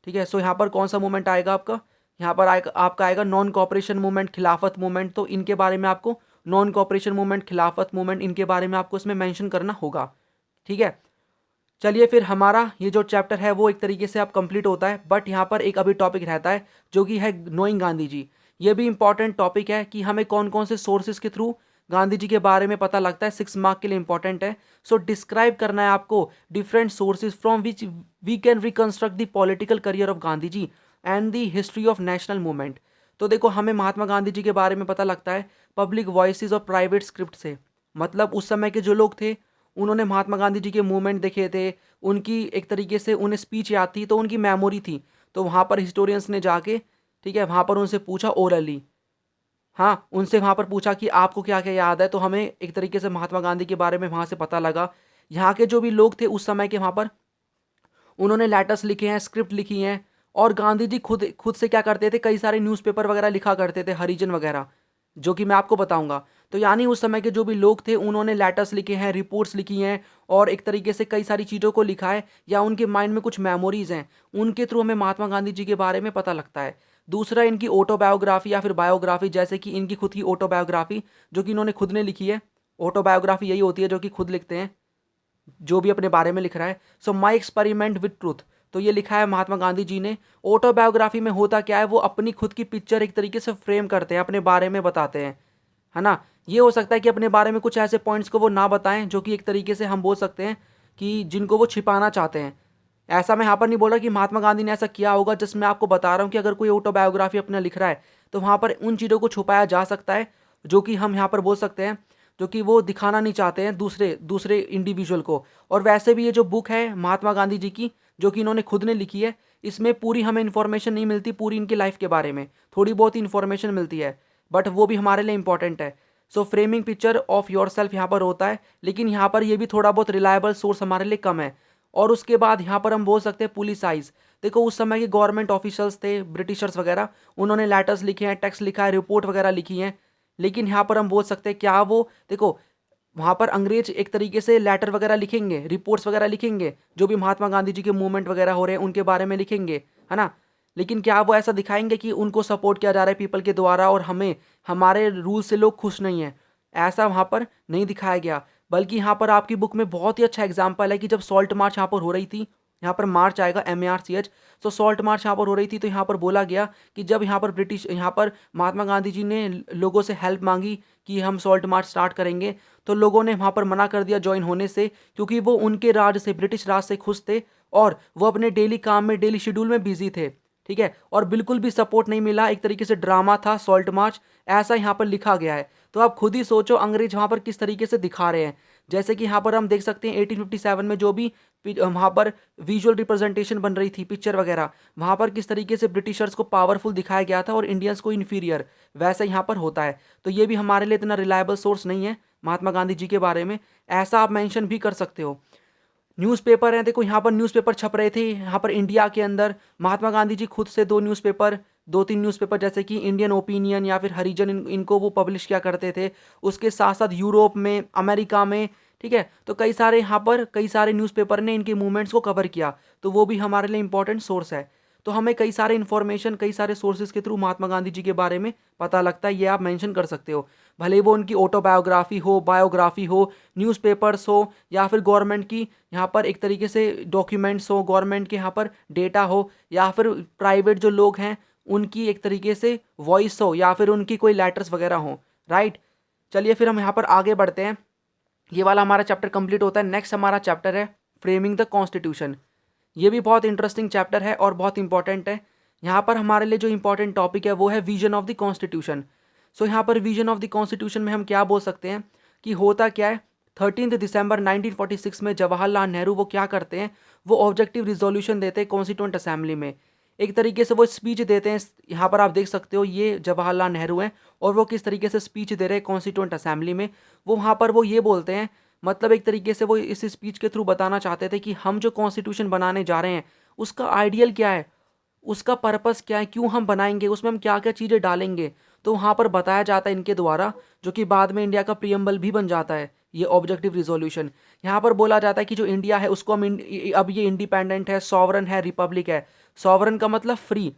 ठीक है। सो यहाँ पर कौन सा मूवमेंट आएगा आपका, यहाँ पर आपका आएगा नॉन कोऑपरेशन मूवमेंट, खिलाफत मूवमेंट। तो इनके बारे में आपको, नॉन कोऑपरेशन मूवमेंट, खिलाफत मूवमेंट, इनके बारे में आपको इसमें मेंशन करना होगा, ठीक है। चलिए फिर हमारा ये जो चैप्टर है वो एक तरीके से अब कंप्लीट होता है, बट यहाँ पर एक अभी टॉपिक रहता है जो कि है नोइंग गांधी जी। ये भी इंपॉर्टेंट टॉपिक है कि हमें कौन कौन से सोर्सेज के थ्रू गांधी जी के बारे में पता लगता है, 6 मार्क के लिए इंपॉर्टेंट है। सो डिस्क्राइब करना है आपको different sources from which we can reconstruct the political career of Gandhi ji and the history of national movement. तो देखो, हमें महात्मा गांधी जी के बारे में पता लगता है पब्लिक वॉइसेस और प्राइवेट स्क्रिप्ट से। मतलब उस समय के जो लोग थे उन्होंने महात्मा गांधी जी के मूवमेंट देखे थे, उनकी एक तरीके से उन्हें स्पीच याद थी, तो उनकी मेमोरी थी। तो वहाँ पर हिस्टोरियंस ने जाके, ठीक है, वहाँ पर उनसे पूछा ओरली, हाँ, उनसे वहाँ पर पूछा कि आपको क्या क्या याद है। तो हमें एक तरीके से महात्मा गांधी के बारे में वहाँ से पता लगा। यहाँ के जो भी लोग थे उस समय के, वहाँ पर उन्होंने लेटर्स लिखे हैं, स्क्रिप्ट लिखी हैं। और गांधी जी खुद खुद से क्या करते थे, कई सारे न्यूज़पेपर वगैरह लिखा करते थे, हरिजन वगैरह, जो कि मैं आपको बताऊंगा। तो यानी उस समय के जो भी लोग थे उन्होंने लेटर्स लिखे हैं, रिपोर्ट्स लिखी हैं, और एक तरीके से कई सारी चीज़ों को लिखा है, या उनके माइंड में कुछ मेमोरीज हैं, उनके थ्रू हमें महात्मा गांधी जी के बारे में पता लगता है। दूसरा, इनकी ऑटोबायोग्राफी या फिर बायोग्राफी, जैसे कि इनकी खुद की ऑटोबायोग्राफी जो कि इन्होंने खुद ने लिखी है। ऑटोबायोग्राफी यही होती है जो कि खुद लिखते हैं, जो भी अपने बारे में लिख रहा है। सो माई एक्सपेरिमेंट विद ट्रूथ, तो ये लिखा है महात्मा गांधी जी ने। ऑटोबायोग्राफी में होता क्या है, वो अपनी खुद की पिक्चर एक तरीके से फ्रेम करते हैं, अपने बारे में बताते हैं, है ना। ये हो सकता है कि अपने बारे में कुछ ऐसे पॉइंट्स को वो ना बताएं जो कि एक तरीके से हम बोल सकते हैं कि जिनको वो छिपाना चाहते हैं। ऐसा मैं यहाँ पर नहीं बोल रहा कि महात्मा गांधी ने ऐसा किया होगा, जस्ट मैं आपको बता रहा हूँ कि अगर कोई ऑटोबायोग्राफी अपना लिख रहा है तो वहाँ पर उन चीज़ों को छुपाया जा सकता है जो कि हम यहाँ पर बोल सकते हैं, जो कि वो दिखाना नहीं चाहते हैं दूसरे दूसरे इंडिविजुअल को। और वैसे भी ये जो बुक है महात्मा गांधी जी की, जो कि इन्होंने खुद ने लिखी है, इसमें पूरी हमें इन्फॉर्मेशन नहीं मिलती पूरी इनकी लाइफ के बारे में, थोड़ी बहुत इन्फॉर्मेशन मिलती है, बट वो भी हमारे लिए इंपॉर्टेंट है। So framing picture of yourself यहाँ पर होता है, लेकिन यहाँ पर ये भी थोड़ा बहुत रिलायबल सोर्स हमारे लिए कम है। और उसके बाद यहाँ पर हम बोल सकते हैं पुलिसाइज। देखो, उस समय के गवर्नमेंट ऑफिशियल्स थे, ब्रिटिशर्स वगैरह, उन्होंने लेटर्स लिखे हैं, टेक्स्ट लिखा है, रिपोर्ट वगैरह लिखी हैं। लेकिन यहाँ पर हम बोल सकते हैं क्या वो, देखो, वहाँ पर अंग्रेज एक तरीके से लेटर वगैरह लिखेंगे, रिपोर्ट्स वगैरह लिखेंगे, जो भी महात्मा गांधी जी के मूवमेंट वगैरह हो रहे हैं उनके बारे में लिखेंगे, है ना। लेकिन क्या वो ऐसा दिखाएंगे कि उनको सपोर्ट किया जा रहा है पीपल के द्वारा और हमें, हमारे रूल से लोग खुश नहीं हैं? ऐसा वहाँ पर नहीं दिखाया गया। बल्कि यहाँ पर आपकी बुक में बहुत ही अच्छा एग्जाम्पल है कि जब सॉल्ट मार्च यहाँ पर हो रही थी, यहाँ पर मार्च आएगा, MARCH। तो सॉल्ट मार्च यहाँ पर हो रही थी, तो यहाँ पर बोला गया कि जब यहाँ पर यहाँ पर महात्मा गांधी जी ने लोगों से हेल्प मांगी कि हम सॉल्ट मार्च स्टार्ट करेंगे, तो लोगों ने वहाँ पर मना कर दिया ज्वाइन होने से, क्योंकि वो उनके राज से, ब्रिटिश राज से खुश थे और वो अपने डेली काम में, डेली शेड्यूल में बिजी थे, ठीक है। और बिल्कुल भी सपोर्ट नहीं मिला, एक तरीके से ड्रामा था सॉल्ट मार्च, ऐसा यहाँ पर लिखा गया है। तो आप खुद ही सोचो अंग्रेज वहाँ पर किस तरीके से दिखा रहे हैं। जैसे कि यहाँ पर हम देख सकते हैं 1857 में जो भी वहाँ पर विजुअल रिप्रेजेंटेशन बन रही थी, पिक्चर वगैरह, वहाँ पर किस तरीके से ब्रिटिशर्स को पावरफुल दिखाया गया था और इंडियंस को इन्फीरियर, वैसा यहाँ पर होता है। तो ये भी हमारे लिए इतना रिलायबल सोर्स नहीं है महात्मा गांधी जी के बारे में, ऐसा आप मेंशन भी कर सकते हो। न्यूज़पेपर हैं, देखो यहाँ पर न्यूज़पेपर छप रहे थे यहाँ पर इंडिया के अंदर। महात्मा गांधी जी खुद से दो तीन न्यूज़पेपर जैसे कि इंडियन ओपिनियन या फिर हरिजन, इनको वो पब्लिश किया करते थे। उसके साथ साथ यूरोप में, अमेरिका में, ठीक है, तो कई सारे यहाँ पर कई सारे न्यूज़पेपर ने इनके मूवमेंट्स को कवर किया, तो वो भी हमारे लिए इंपॉर्टेंट सोर्स है। तो हमें कई सारे इन्फॉर्मेशन, कई सारे सोर्सेज के थ्रू महात्मा गांधी जी के बारे में पता लगता है, ये आप मेंशन कर सकते हो। भले वो उनकी ऑटोबायोग्राफी हो, बायोग्राफी हो, न्यूज़पेपर्स हो, या फिर गवर्नमेंट की यहाँ पर एक तरीके से डॉक्यूमेंट्स हो, गवर्नमेंट के यहाँ पर डेटा हो, या फिर प्राइवेट जो लोग हैं उनकी एक तरीके से वॉइस हो, या फिर उनकी कोई लेटर्स वगैरह हो, राइट। चलिए फिर हम यहाँ पर आगे बढ़ते हैं। ये वाला हमारा चैप्टर कंप्लीट होता है। नेक्स्ट हमारा चैप्टर है फ्रेमिंग द कॉन्स्टिट्यूशन। ये भी बहुत इंटरेस्टिंग चैप्टर है और बहुत इंपॉर्टेंट है। यहाँ पर हमारे लिए जो इंपॉर्टेंट टॉपिक है वो है विजन ऑफ द कॉन्स्टिट्यूशन। सो यहाँ पर विजन ऑफ द कॉन्स्टिट्यूशन में हम क्या बोल सकते हैं कि होता क्या है। 13 दिसंबर 1946 में जवाहरलाल नेहरू वो क्या करते हैं, वो ऑब्जेक्टिव रिजोल्यूशन देते हैं कॉन्स्टिट्यूंट असेंबली में। एक तरीके से वो स्पीच देते हैं। यहाँ पर आप देख सकते हो ये जवाहरलाल नेहरू हैं और वो किस तरीके से स्पीच दे रहे हैं कॉन्स्टिट्यूंट असेंबली में। वो वहाँ पर वो ये बोलते हैं, मतलब एक तरीके से वो इस स्पीच के थ्रू बताना चाहते थे कि हम जो कॉन्स्टिट्यूशन बनाने जा रहे हैं उसका आइडियल क्या है, उसका पर्पस क्या है, क्यों हम बनाएंगे, उसमें हम क्या क्या चीज़ें डालेंगे। तो वहाँ पर बताया जाता है इनके द्वारा, जो कि बाद में इंडिया का प्रीएम्बल भी बन जाता है ये ऑब्जेक्टिव रिजोल्यूशन। यहाँ पर बोला जाता है कि जो इंडिया है उसको हम अब ये इंडिपेंडेंट है, सॉवरन है, रिपब्लिक है। सॉवरन का मतलब फ्री,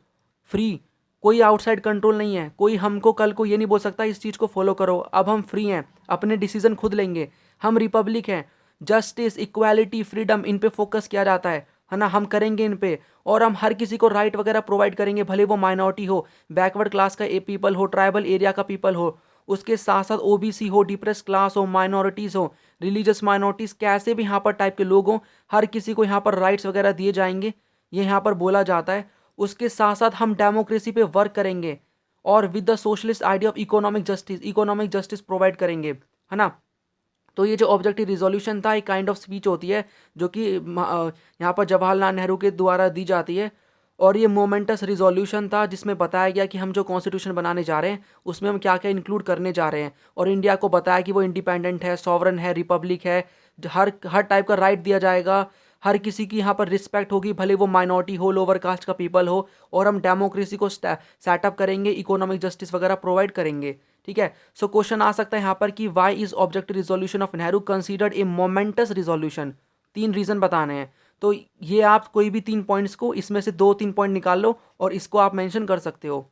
फ्री, कोई आउटसाइड कंट्रोल नहीं है, कोई हमको कल को ये नहीं बोल सकता इस चीज़ को फॉलो करो। अब हम फ्री हैं, अपने डिसीजन खुद लेंगे। हम रिपब्लिक हैं, जस्टिस, इक्वालिटी, फ्रीडम, इन पे फोकस किया जाता है ना, हम करेंगे इन पे। और हम हर किसी को राइट वगैरह प्रोवाइड करेंगे, भले वो माइनॉरिटी हो, बैकवर्ड क्लास का पीपल हो, ट्राइबल एरिया का पीपल हो, उसके साथ साथ ओबीसी हो, डिप्रेस क्लास हो, माइनॉरिटीज़ हो, रिलीजियस माइनॉरिटीज़, कैसे भी यहाँ पर टाइप के लोग हों, हर किसी को यहाँ पर राइट्स वगैरह दिए जाएंगे, ये यहाँ पर बोला जाता है। उसके साथ साथ हम डेमोक्रेसी पे वर्क करेंगे और with the socialist idea of economic justice provide करेंगे, है ना। तो ये जो ऑब्जेक्टिव रिजोल्यूशन था, एक काइंड ऑफ स्पीच होती है जो कि यहाँ पर जवाहरलाल नेहरू के द्वारा दी जाती है, और ये मोमेंटस रिजोल्यूशन था जिसमें बताया गया कि हम जो कॉन्स्टिट्यूशन बनाने जा रहे हैं उसमें हम क्या क्या इंक्लूड करने जा रहे हैं, और इंडिया को बताया कि वो इंडिपेंडेंट है, सॉवरन है, रिपब्लिक है, हर हर टाइप का राइट दिया जाएगा, हर किसी की यहाँ पर रिस्पेक्ट होगी, भले वो माइनॉरिटी हो, लोअर कास्ट का पीपल हो, और हम डेमोक्रेसी को सेटअप करेंगे, इकोनॉमिक जस्टिस वगैरह प्रोवाइड करेंगे। ठीक है। सो क्वेश्चन आ सकता है यहाँ पर कि why is objective resolution of Nehru considered a momentous resolution. 3 reason बताने हैं, तो ये आप कोई भी 3 पॉइंट्स को इसमें से 2-3 पॉइंट निकाल लो और इसको आप मेंशन कर सकते हो।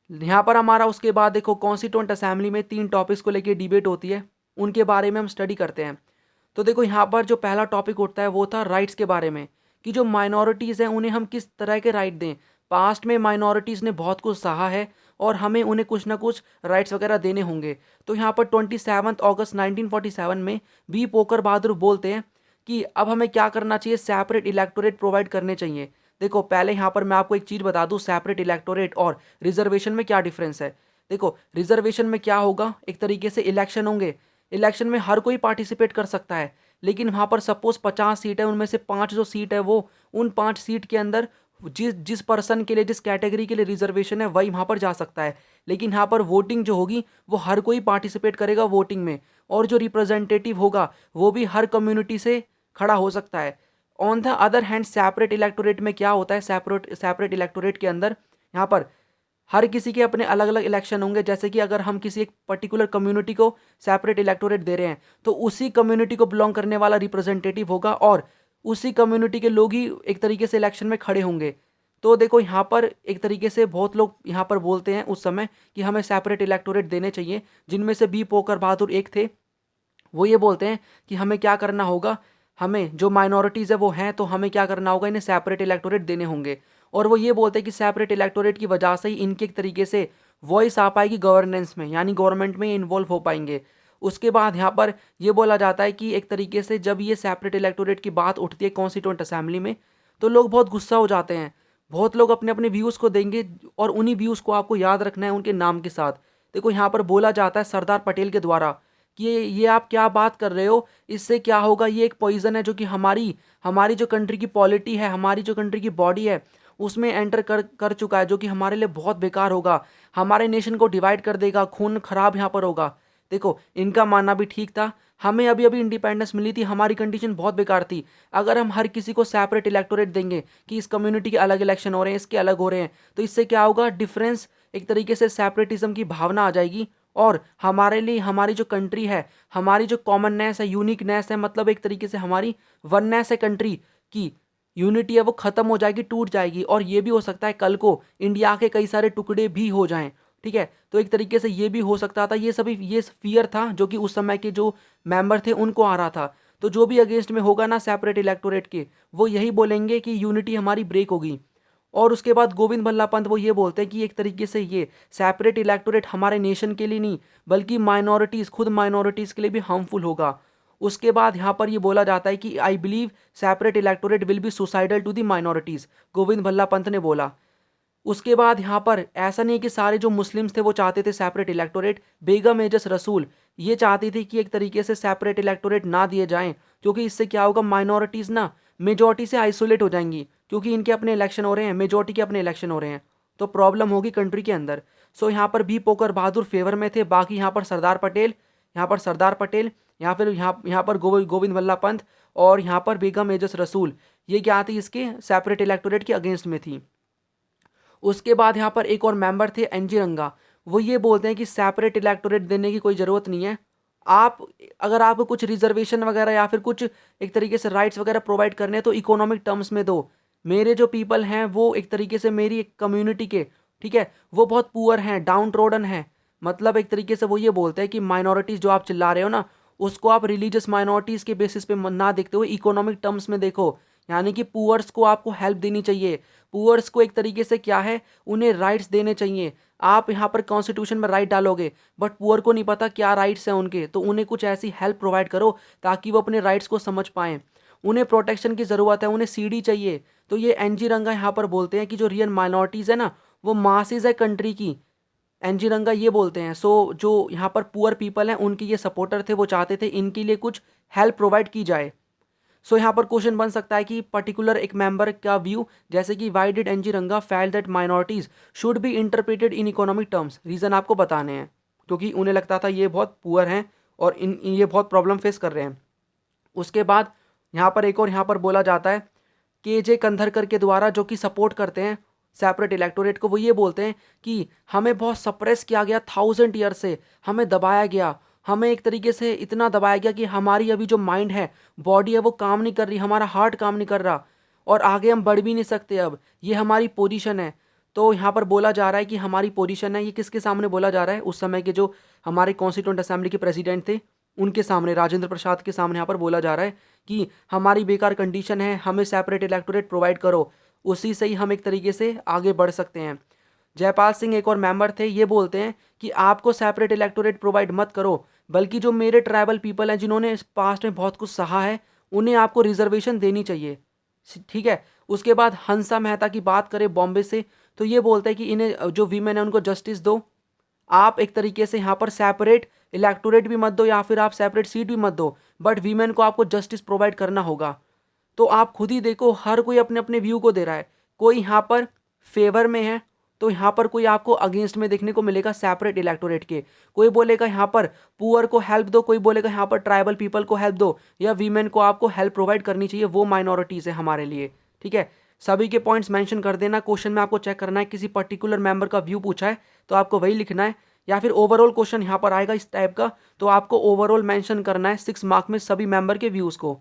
यहाँ पर हमारा उसके बाद देखो कॉन्स्टिट्यूएंट असेंबली में 3 टॉपिक्स को लेकर डिबेट होती है, उनके बारे में हम स्टडी करते हैं। तो देखो यहाँ पर जो पहला टॉपिक उठता है वो था राइट्स के बारे में, कि जो माइनॉरिटीज़ हैं उन्हें हम किस तरह के राइट दें। पास्ट में माइनॉरिटीज़ ने बहुत कुछ सहा है और हमें उन्हें कुछ ना कुछ राइट्स वगैरह देने होंगे। तो यहाँ पर 27 अगस्त 1947 में वी पोकर बहादुर बोलते हैं कि अब हमें क्या करना चाहिए, सेपरेट इलेक्टोरेट प्रोवाइड करने चाहिए। देखो पहले यहाँ पर मैं आपको एक चीज़ बता दूँ, सेपरेट इलेक्टोरेट और रिजर्वेशन में क्या डिफरेंस है। देखो रिजर्वेशन में क्या होगा, एक तरीके से इलेक्शन होंगे, इलेक्शन में हर कोई पार्टिसिपेट कर सकता है, लेकिन वहाँ पर सपोज 50 सीट है, उनमें से 5 जो सीट है वो उन 5 सीट के अंदर जिस जिस पर्सन के लिए, जिस कैटेगरी के लिए रिजर्वेशन है वही वहाँ पर जा सकता है। लेकिन यहाँ पर वोटिंग जो होगी वो हर कोई पार्टिसिपेट करेगा वोटिंग में, और जो रिप्रेजेंटेटिव होगा वो भी हर कम्युनिटी से खड़ा हो सकता है। On the other hand separate electorate में क्या होता है, सेपरेट इलेक्टोरेट के अंदर यहाँ पर हर किसी के अपने अलग अलग इलेक्शन होंगे। जैसे कि अगर हम किसी एक पर्टिकुलर कम्युनिटी को सेपरेट इलेक्टोरेट दे रहे हैं तो उसी कम्युनिटी को बिलोंग करने वाला रिप्रेजेंटेटिव होगा और उसी कम्युनिटी के लोग ही एक तरीके से इलेक्शन में खड़े होंगे। तो देखो यहाँ पर एक तरीके से बहुत लोग यहाँ पर बोलते हैं उस समय कि हमें सेपरेट इलेक्टोरेट देने चाहिए, जिनमें से बी पोकर बहादुर एक थे। वो ये बोलते हैं कि हमें क्या करना होगा, हमें जो माइनॉरिटीज़ है वो हैं तो हमें क्या करना होगा, इन्हें सेपरेट इलेक्टोरेट देने होंगे। और वो ये बोलते हैं कि सेपरेट इलेक्टोरेट की वजह से ही इनके एक तरीके से वॉइस आ पाएगी गवर्नेंस में, यानी गवर्नमेंट में इन्वॉल्व हो पाएंगे। उसके बाद यहाँ पर ये बोला जाता है कि एक तरीके से जब ये सेपरेट इलेक्टोरेट की बात उठती है कॉन्स्टिट्यूएंट असेंबली में तो लोग बहुत गुस्सा हो जाते हैं, बहुत लोग अपने अपने व्यूज़ को देंगे और उन्हीं व्यूज़ को आपको याद रखना है उनके नाम के साथ। देखो यहाँ पर बोला जाता है सरदार पटेल के द्वारा कि ये आप क्या बात कर रहे हो, इससे क्या होगा, ये एक पॉइजन है जो कि हमारी हमारी जो कंट्री की पॉलिटी है, हमारी जो कंट्री की बॉडी है उसमें एंटर कर चुका है, जो कि हमारे लिए बहुत बेकार होगा, हमारे नेशन को डिवाइड कर देगा, खून खराब यहाँ पर होगा। देखो इनका मानना भी ठीक था, हमें अभी अभी इंडिपेंडेंस मिली थी, हमारी कंडीशन बहुत बेकार थी। अगर हम हर किसी को सेपरेट इलेक्टोरेट देंगे कि इस कम्युनिटी के अलग इलेक्शन हो रहे हैं, इसके अलग हो रहे हैं, तो इससे क्या होगा, डिफरेंस एक तरीके से सेपरेटिज्म की भावना आ जाएगी और हमारे लिए हमारी जो कंट्री है, हमारी जो कॉमननेस है, यूनिकनेस है, मतलब एक तरीके से हमारी वननेस है, कंट्री की यूनिटी है वो खत्म हो जाएगी, टूट जाएगी। और ये भी हो सकता है कल को इंडिया के कई सारे टुकड़े भी हो जाएं। ठीक है, तो एक तरीके से ये भी हो सकता था, ये फियर था जो कि उस समय के जो मेंबर थे उनको आ रहा था। तो जो भी अगेंस्ट में होगा ना सेपरेट इलेक्टोरेट के, वो यही बोलेंगे कि यूनिटी हमारी ब्रेक होगी। और उसके बाद गोविंद बल्लभ पंत वो ये बोलते हैं कि एक तरीके से ये सेपरेट इलेक्टोरेट हमारे नेशन के लिए नहीं बल्कि माइनॉरिटीज़, खुद माइनॉरिटीज़ के लिए भी हार्मफुल होगा। उसके बाद यहाँ पर ये बोला जाता है कि I believe separate electorate will be suicidal to the minorities, Govind Ballabh Pant ने बोला। उसके बाद यहाँ पर ऐसा नहीं कि सारे जो मुस्लिम्स थे वो चाहते थे सेपरेट इलेक्टोरेट, बेगम एजस रसूल ये चाहती थी कि एक तरीके से सेपरेट इलेक्टोरेट ना दिए जाएं, क्योंकि इससे क्या होगा, माइनॉरिटीज़ ना मेजॉरिटी से आइसोलेट हो जाएंगी, क्योंकि इनके अपने इलेक्शन हो रहे हैं, मेजॉरिटी के अपने इलेक्शन हो रहे हैं, तो प्रॉब्लम होगी कंट्री के अंदर। सो यहाँ पर बी पोकर बहादुर फेवर में थे, बाकी यहाँ पर सरदार पटेल, यहाँ फिर यहाँ पर गोविंद बल्लभ पंत और यहाँ पर बेगम एजस रसूल, ये क्या थी, इसके सेपरेट इलेक्टोरेट के अगेंस्ट में थी। उसके बाद यहाँ पर एक और मेंबर थे एनजी रंगा, वो ये बोलते हैं कि सेपरेट इलेक्टोरेट देने की कोई ज़रूरत नहीं है, आप अगर आपको कुछ रिजर्वेशन वगैरह या फिर कुछ एक तरीके से राइट्स वगैरह प्रोवाइड करने हैं तो इकोनॉमिक टर्म्स में दो। मेरे जो पीपल हैं वो एक तरीके से मेरी एक कम्युनिटी के, ठीक है, वो बहुत पुअर हैं, डाउन ट्रोडन हैं, मतलब एक तरीके से वो ये बोलते हैं कि माइनॉरिटीज़ जो आप चिल्ला रहे हो ना उसको आप रिलीजियस माइनॉरिटीज़ के बेसिस पे ना देखते हुए इकोनॉमिक टर्म्स में देखो यानी कि पुअर्स को आपको हेल्प देनी चाहिए। पुअर्स को एक तरीके से क्या है, उन्हें राइट्स देने चाहिए। आप यहाँ पर कॉन्स्टिट्यूशन में राइट डालोगे बट पुअर को नहीं पता क्या राइट्स हैं उनके, तो उन्हें कुछ ऐसी हेल्प प्रोवाइड करो ताकि वो अपने राइट्स को समझ पाएँ। उन्हें प्रोटेक्शन की ज़रूरत है, उन्हें सीडी चाहिए। तो ये एनजी रंगा यहाँ पर बोलते हैं कि जो रियल माइनॉरिटीज़ है ना, वो मासेस है कंट्री की, एनजी रंगा ये बोलते हैं। सो जो यहाँ पर पुअर पीपल हैं उनके ये सपोर्टर थे, वो चाहते थे इनके लिए कुछ हेल्प प्रोवाइड की जाए। सो यहाँ पर क्वेश्चन बन सकता है कि पर्टिकुलर एक मेंबर का व्यू, जैसे कि वाई डिड एनजी रंगा felt that minorities should be interpreted in economic terms, reason आपको बताने हैं, क्योंकि उन्हें लगता था ये बहुत पुअर हैं और ये बहुत प्रॉब्लम फेस कर रहे हैं। उसके बाद यहाँ पर एक और यहाँ पर बोला जाता है के जे कंधरकर के द्वारा, जो कि सपोर्ट करते हैं सेपरेट इलेक्टोरेट को, वो ये बोलते हैं कि हमें बहुत सप्रेस किया गया 1000 ईयर से, हमें दबाया गया, हमें एक तरीके से इतना दबाया गया कि हमारी अभी जो माइंड है, बॉडी है, वो काम नहीं कर रही, हमारा हार्ट काम नहीं कर रहा और आगे हम बढ़ भी नहीं सकते। अब ये हमारी पोजीशन है। तो यहाँ पर बोला जा रहा है कि हमारी पोजीशन है, ये किसके सामने बोला जा रहा है, उस समय के जो हमारे कॉन्स्टिट्यूंट असेंबली के प्रेसिडेंट थे उनके सामने, राजेंद्र प्रसाद के सामने यहाँ पर बोला जा रहा है कि हमारी बेकार कंडीशन है, हमें सेपरेट इलेक्टोरेट प्रोवाइड करो, उसी से ही हम एक तरीके से आगे बढ़ सकते हैं। जयपाल सिंह एक और मेंबर थे, ये बोलते हैं कि आपको सेपरेट इलेक्टोरेट प्रोवाइड मत करो, बल्कि जो मेरे ट्राइबल पीपल हैं जिन्होंने पास्ट में बहुत कुछ सहा है, उन्हें आपको रिजर्वेशन देनी चाहिए। ठीक है। उसके बाद हंसा मेहता की बात करें बॉम्बे से, तो ये बोलते हैं कि इन्हें जो वीमेन है उनको जस्टिस दो। आप एक तरीके से यहाँ पर सेपरेट इलेक्टोरेट भी मत दो या फिर आप सेपरेट सीट भी मत दो, बट वीमेन को आपको जस्टिस प्रोवाइड करना होगा। तो आप खुद ही देखो, हर कोई अपने अपने व्यू को दे रहा है, कोई यहाँ पर फेवर में है तो यहाँ पर कोई आपको अगेंस्ट में देखने को मिलेगा सेपरेट इलेक्टोरेट के। कोई बोलेगा यहाँ पर पुअर को हेल्प दो, कोई बोलेगा यहाँ पर ट्राइबल पीपल को हेल्प दो, या वीमेन को आपको हेल्प प्रोवाइड करनी चाहिए, वो माइनॉरिटीज़ है हमारे लिए। ठीक है, सभी के पॉइंट्स मेंशन कर देना। क्वेश्चन में आपको चेक करना है किसी पर्टिकुलर मेंबर का व्यू पूछा है तो आपको वही लिखना है, या फिर ओवरऑल क्वेश्चन यहाँ पर आएगा इस टाइप का, तो आपको ओवरऑल मेंशन करना है 6 मार्क में सभी मेंबर के व्यूज़ को।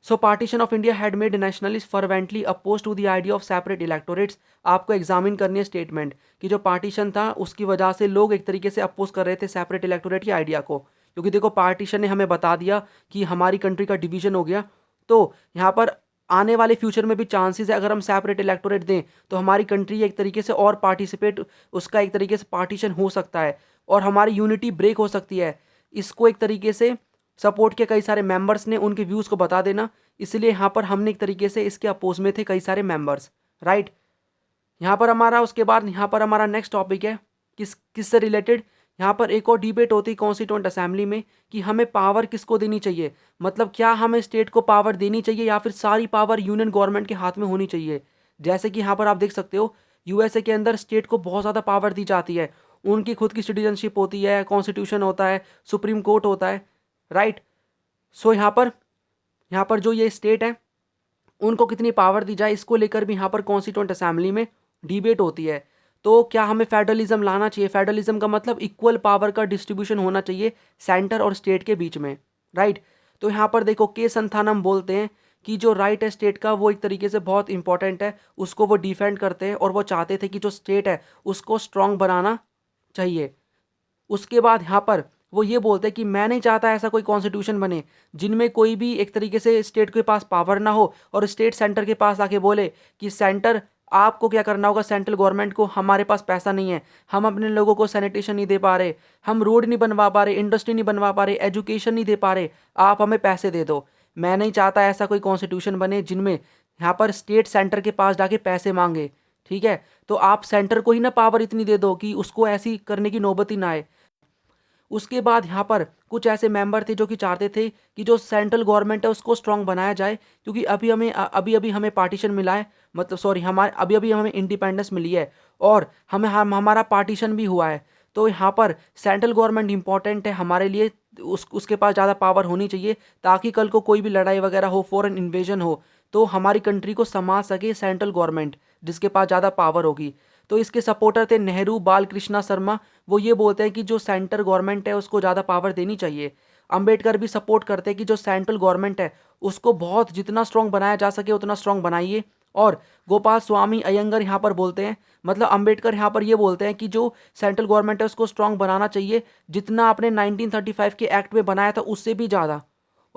So partition of India had made nationalist fervently oppose to the idea of separate electorates. आपको एग्जामिन करनी है स्टेटमेंट कि जो पार्टीशन था उसकी वजह से लोग एक तरीके से अपोज कर रहे थे सेपरेट इलेक्टोरेट की आइडिया को, क्योंकि देखो पार्टीशन ने हमें बता दिया कि हमारी कंट्री का डिवीजन हो गया, तो यहाँ पर आने वाले फ्यूचर में भी चांसेस है अगर हम सेपरेट इलेक्टोरेट दें तो हमारी कंट्री एक तरीके से और पार्टिसिपेट, उसका एक तरीके से पार्टीशन हो सकता है और हमारी यूनिटी ब्रेक हो सकती है। इसको एक तरीके से सपोर्ट के कई सारे मेंबर्स ने उनके व्यूज़ को बता देना, इसलिए यहाँ पर हमने एक तरीके से इसके अपोज में थे कई सारे मेंबर्स, राइट। यहाँ पर हमारा उसके बाद यहाँ पर हमारा नेक्स्ट टॉपिक है किससे रिलेटेड। यहाँ पर एक और डिबेट होती है कॉन्स्टिट्यूंट असेंबली में कि हमें पावर किसको देनी चाहिए, मतलब क्या हमें स्टेट को पावर देनी चाहिए या फिर सारी पावर यूनियन गवर्नमेंट के हाथ में होनी चाहिए। जैसे कि यहाँ पर आप देख सकते हो यूएसए के अंदर स्टेट को बहुत ज़्यादा पावर दी जाती है, उनकी खुद की सिटीजनशिप होती है, कॉन्स्टिट्यूशन होता है, सुप्रीम कोर्ट होता है, राइट। सो यहाँ पर जो ये स्टेट है उनको कितनी पावर दी जाए, इसको लेकर भी यहाँ पर कॉन्स्टिट्यूंट असेंबली में डिबेट होती है। तो क्या हमें फेडरलिज्म लाना चाहिए, फेडरलिज्म का मतलब इक्वल पावर का डिस्ट्रीब्यूशन होना चाहिए सेंटर और स्टेट के बीच में, राइट। तो यहाँ पर देखो के संथानम बोलते हैं कि जो राइट है स्टेट का वो एक तरीके से बहुत इंपॉर्टेंट है, उसको वो डिफेंड करते हैं और वो चाहते थे कि जो स्टेट है उसको स्ट्रॉन्ग बनाना चाहिए। उसके बाद यहाँ पर वो ये बोलते हैं कि मैं नहीं चाहता ऐसा कोई कॉन्स्टिट्यूशन बने जिनमें कोई भी एक तरीके से स्टेट के पास पावर ना हो और स्टेट सेंटर के पास आके बोले कि सेंटर आपको क्या करना होगा, सेंट्रल गवर्नमेंट को, हमारे पास पैसा नहीं है, हम अपने लोगों को सैनिटेशन नहीं दे पा रहे, हम रोड नहीं बनवा पा रहे, इंडस्ट्री नहीं बनवा पा रहे, एजुकेशन नहीं दे पा रहे, आप हमें पैसे दे दो। मैं नहीं चाहता ऐसा कोई कॉन्स्टिट्यूशन बने जिनमें यहाँ पर स्टेट सेंटर के पास जाके पैसे मांगे। ठीक है, तो आप सेंटर को ही ना पावर इतनी दे दो कि उसको ऐसी करने की नौबत ही ना आए। उसके बाद यहाँ पर कुछ ऐसे मेंबर थे जो कि चाहते थे कि जो सेंट्रल गवर्नमेंट है उसको स्ट्रॉन्ग बनाया जाए, क्योंकि अभी अभी हमें पार्टीशन मिला है, मतलब सॉरी हमारे अभी अभी हमें इंडिपेंडेंस मिली है और हमारा पार्टीशन भी हुआ है। तो यहाँ पर सेंट्रल गवर्नमेंट इंपॉर्टेंट है हमारे लिए, उसके पास ज़्यादा पावर होनी चाहिए ताकि कल को कोई भी लड़ाई वगैरह हो, फॉरेन इन्वेजन हो, तो हमारी कंट्री को संभाल सके सेंट्रल गवर्नमेंट जिसके पास ज़्यादा पावर होगी। तो इसके सपोर्टर थे नेहरू, बालकृष्णा शर्मा, वो ये बोलते हैं कि जो सेंटर गवर्नमेंट है उसको ज़्यादा पावर देनी चाहिए। अंबेडकर भी सपोर्ट करते हैं कि जो सेंट्रल गवर्नमेंट है उसको बहुत जितना स्ट्रॉन्ग बनाया जा सके उतना स्ट्रॉन्ग बनाइए। और गोपाल स्वामी अयंगर यहाँ पर बोलते हैं, मतलब अंबेडकर यहाँ पर ये बोलते हैं कि जो सेंट्रल गवर्नमेंट है उसको स्ट्रॉन्ग बनाना चाहिए जितना आपने 1935 के एक्ट में बनाया था उससे भी ज़्यादा।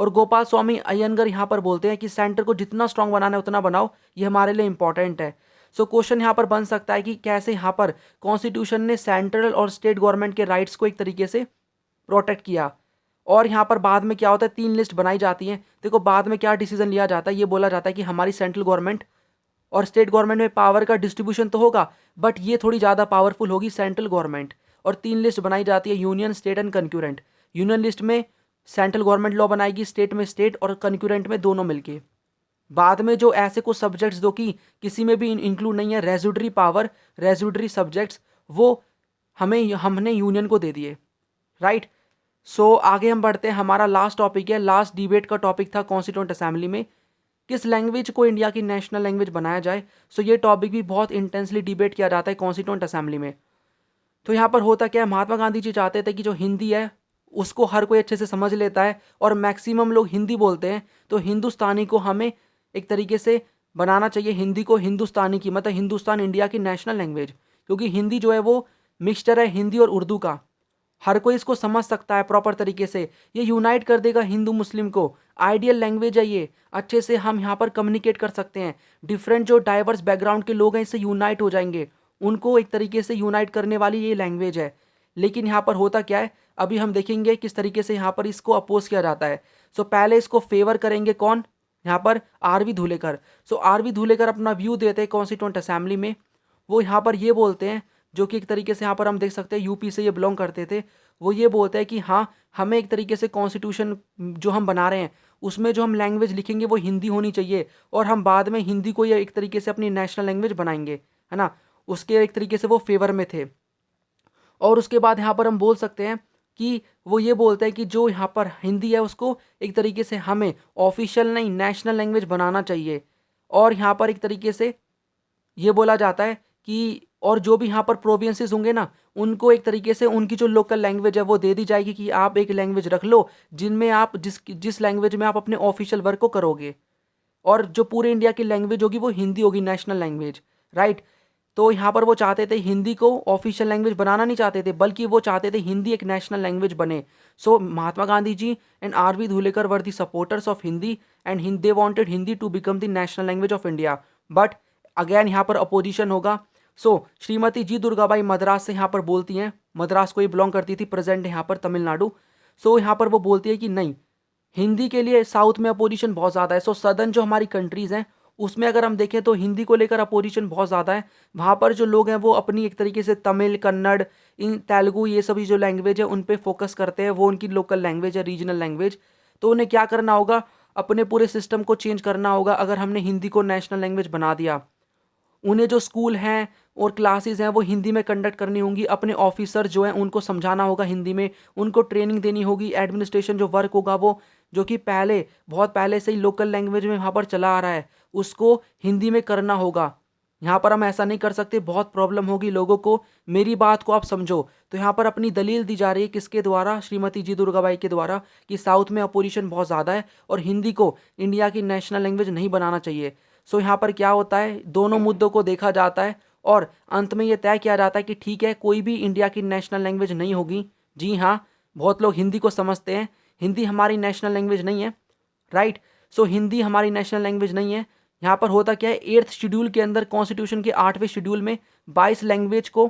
और गोपाल स्वामी अयंगर यहाँ पर बोलते हैं कि सेंटर को जितना स्ट्रांग बनाना है उतना बनाओ, ये हमारे लिए इंपॉर्टेंट है। सो क्वेश्चन यहाँ पर बन सकता है कि कैसे यहाँ पर कॉन्स्टिट्यूशन ने सेंट्रल और स्टेट गवर्नमेंट के राइट्स को एक तरीके से प्रोटेक्ट किया। और यहाँ पर बाद में क्या होता है, 3 लिस्ट बनाई जाती हैं। देखो बाद में क्या डिसीजन लिया जाता है, ये बोला जाता है कि हमारी सेंट्रल गवर्नमेंट और स्टेट गवर्नमेंट में पावर का डिस्ट्रीब्यूशन तो होगा, बट ये थोड़ी ज़्यादा पावरफुल होगी सेंट्रल गवर्नमेंट। और 3 लिस्ट बनाई जाती है, union, state and concurrent. Union list में सेंट्रल गवर्नमेंट लॉ बनाएगी, स्टेट में स्टेट और कंक्यूरेंट में दोनों मिलके। बाद में जो ऐसे कुछ सब्जेक्ट्स जो कि किसी में भी इंक्लूड नहीं है, रेजुडरी पावर, रेजुडरी सब्जेक्ट्स, वो हमने यूनियन को दे दिए, राइट। सो आगे हम बढ़ते हैं, हमारा लास्ट टॉपिक है, लास्ट डिबेट का टॉपिक था कॉन्स्टिट्यूएंट असेंबली में, किस लैंग्वेज को इंडिया की नेशनल लैंग्वेज बनाया जाए। सो ये टॉपिक भी बहुत इंटेंसली डिबेट किया जाता है कॉन्स्टिट्यूएंट असेंबली में। तो यहाँ पर होता क्या है, महात्मा गांधी जी चाहते थे कि जो हिंदी है उसको हर कोई अच्छे से समझ लेता है और मैक्सिमम लोग हिंदी बोलते हैं, तो हिंदुस्तानी को हमें एक तरीके से बनाना चाहिए, हिंदी को हिंदुस्तानी की, मतलब हिंदुस्तान इंडिया की नेशनल लैंग्वेज। क्योंकि हिंदी जो है वो मिक्सचर है हिंदी और उर्दू का, हर कोई इसको समझ सकता है प्रॉपर तरीके से, ये यूनाइट कर देगा हिंदू मुस्लिम को। आइडियल लैंग्वेज है ये, अच्छे से हम यहाँ पर कम्युनिकेट कर सकते हैं, डिफरेंट जो डाइवर्स बैकग्राउंड के लोग हैं इससे यूनाइट हो जाएंगे, उनको एक तरीके से यूनाइट करने वाली ये लैंग्वेज है। लेकिन यहाँ पर होता क्या है, अभी हम देखेंगे किस तरीके से यहाँ पर इसको अपोज किया जाता है। सो पहले इसको फेवर करेंगे कौन, यहाँ पर आर.वी. धुलेकर। सो आर.वी. धुलेकर अपना व्यू देते हैं कॉन्स्टिट्यूएंट असेंबली में। वो यहाँ पर ये बोलते हैं, जो कि एक तरीके से यहाँ पर हम देख सकते हैं यूपी से ये बिलोंग करते थे, वो ये बोलते हैं कि हाँ हमें एक तरीके से कॉन्स्टिट्यूशन जो हम बना रहे हैं उसमें जो हम लैंग्वेज लिखेंगे वो हिंदी होनी चाहिए, और हम बाद में हिंदी को ये एक तरीके से अपनी नेशनल लैंग्वेज बनाएंगे, है ना। उसके एक तरीके से वो फेवर में थे। और उसके बाद यहाँ पर हम बोल सकते हैं कि वो ये बोलते हैं कि जो यहाँ पर हिंदी है उसको एक तरीके से हमें ऑफिशियल नहीं नेशनल लैंग्वेज बनाना चाहिए। और यहाँ पर एक तरीके से ये बोला जाता है कि और जो भी यहाँ पर प्रोविंसेस होंगे ना, उनको एक तरीके से उनकी जो लोकल लैंग्वेज है वो दे दी जाएगी कि आप एक लैंग्वेज रख लो जिनमें आप जिस लैंग्वेज में आप अपने ऑफिशियल वर्क को करोगे, और जो पूरे इंडिया की लैंग्वेज होगी वो हिंदी होगी, नेशनल लैंग्वेज, राइट। तो यहाँ पर वो चाहते थे हिंदी को ऑफिशियल लैंग्वेज बनाना नहीं चाहते थे, बल्कि वो चाहते थे हिंदी एक नेशनल लैंग्वेज बने। So Mahatma Gandhi ji and R V. Dhulekar were the supporters of Hindi and they wanted Hindi to become the national language of India. But again यहाँ पर अपोजिशन होगा। सो श्रीमती जी दुर्गाबाई मद्रास से यहाँ पर बोलती हैं, मद्रास को ये बिलोंग करती थी, प्रेजेंट यहाँ पर तमिलनाडु। सो यहाँ पर वो बोलती है कि नहीं, हिंदी के लिए साउथ में अपोजिशन बहुत ज़्यादा है। सो सदर्न जो हमारी कंट्रीज़ हैं उसमें अगर हम देखें तो हिंदी को लेकर अपोजिशन बहुत ज़्यादा है। वहाँ पर जो लोग हैं वो अपनी एक तरीके से तमिल, कन्नड़, इन तेलुगु, ये सभी जो लैंग्वेज है उन पे फोकस करते हैं, वो उनकी लोकल लैंग्वेज है, रीजनल लैंग्वेज। तो उन्हें क्या करना होगा, अपने पूरे सिस्टम को चेंज करना होगा। अगर हमने हिंदी को नेशनल लैंग्वेज बना दिया, उन्हें जो स्कूल हैं और क्लासेस हैं वो हिंदी में कंडक्ट करनी होंगी, अपने ऑफिसर जो हैं उनको समझाना होगा हिंदी में, उनको ट्रेनिंग देनी होगी, एडमिनिस्ट्रेशन जो वर्क होगा वो जो कि पहले बहुत पहले से ही लोकल लैंग्वेज में वहाँ पर चला आ रहा है उसको हिंदी में करना होगा। यहाँ पर हम ऐसा नहीं कर सकते, बहुत प्रॉब्लम होगी लोगों को। मेरी बात को आप समझो। तो यहाँ पर अपनी दलील दी जा रही है किसके द्वारा, श्रीमती जी दुर्गाबाई के द्वारा, कि साउथ में अपोजिशन बहुत ज़्यादा है और हिंदी को इंडिया की नेशनल लैंग्वेज नहीं बनाना चाहिए। सो यहाँ पर क्या होता है, दोनों मुद्दों को देखा जाता है और अंत में ये तय किया जाता है कि ठीक है, कोई भी इंडिया की नेशनल लैंग्वेज नहीं होगी। जी हाँ, बहुत लोग हिंदी को समझते हैं, हिंदी हमारी नेशनल लैंग्वेज नहीं है, राइट। सो हिंदी हमारी नेशनल लैंग्वेज नहीं है। यहाँ पर होता क्या है, 8th शेड्यूल के अंदर कॉन्स्टिट्यूशन के 8वें शेड्यूल में 22 लैंग्वेज को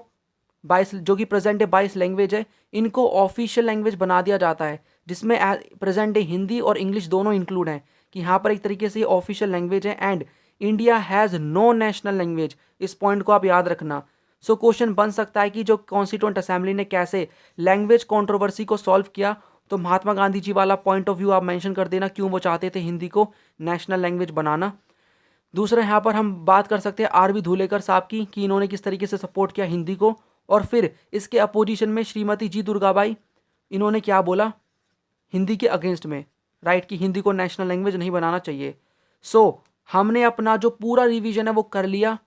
22 जो कि प्रेजेंट है 22 लैंग्वेज है, इनको ऑफिशियल लैंग्वेज बना दिया जाता है, जिसमें प्रेजेंट है हिंदी और इंग्लिश दोनों इंक्लूड हैं, कि यहाँ पर एक तरीके से ये ऑफिशियल लैंग्वेज है। And India has no national language, इस पॉइंट को आप याद रखना। सो क्वेश्चन बन सकता है कि जो कॉन्स्टिट्यूएंट असेंबली ने कैसे लैंग्वेज कंट्रोवर्सी को सॉल्व किया। तो महात्मा गांधी जी वाला पॉइंट ऑफ व्यू आप मेंशन कर देना, क्यों वो चाहते थे हिंदी को नेशनल लैंग्वेज बनाना। दूसरा यहाँ पर हम बात कर सकते हैं आर.वी. धुलेकर साहब की, कि इन्होंने किस तरीके से सपोर्ट किया हिंदी को। और फिर इसके अपोजिशन में श्रीमती जी दुर्गाबाई, इन्होंने क्या बोला हिंदी के अगेंस्ट में, राइट, कि हिंदी को नेशनल लैंग्वेज नहीं बनाना चाहिए। सो हमने अपना जो पूरा रिवीजन है वो कर लिया।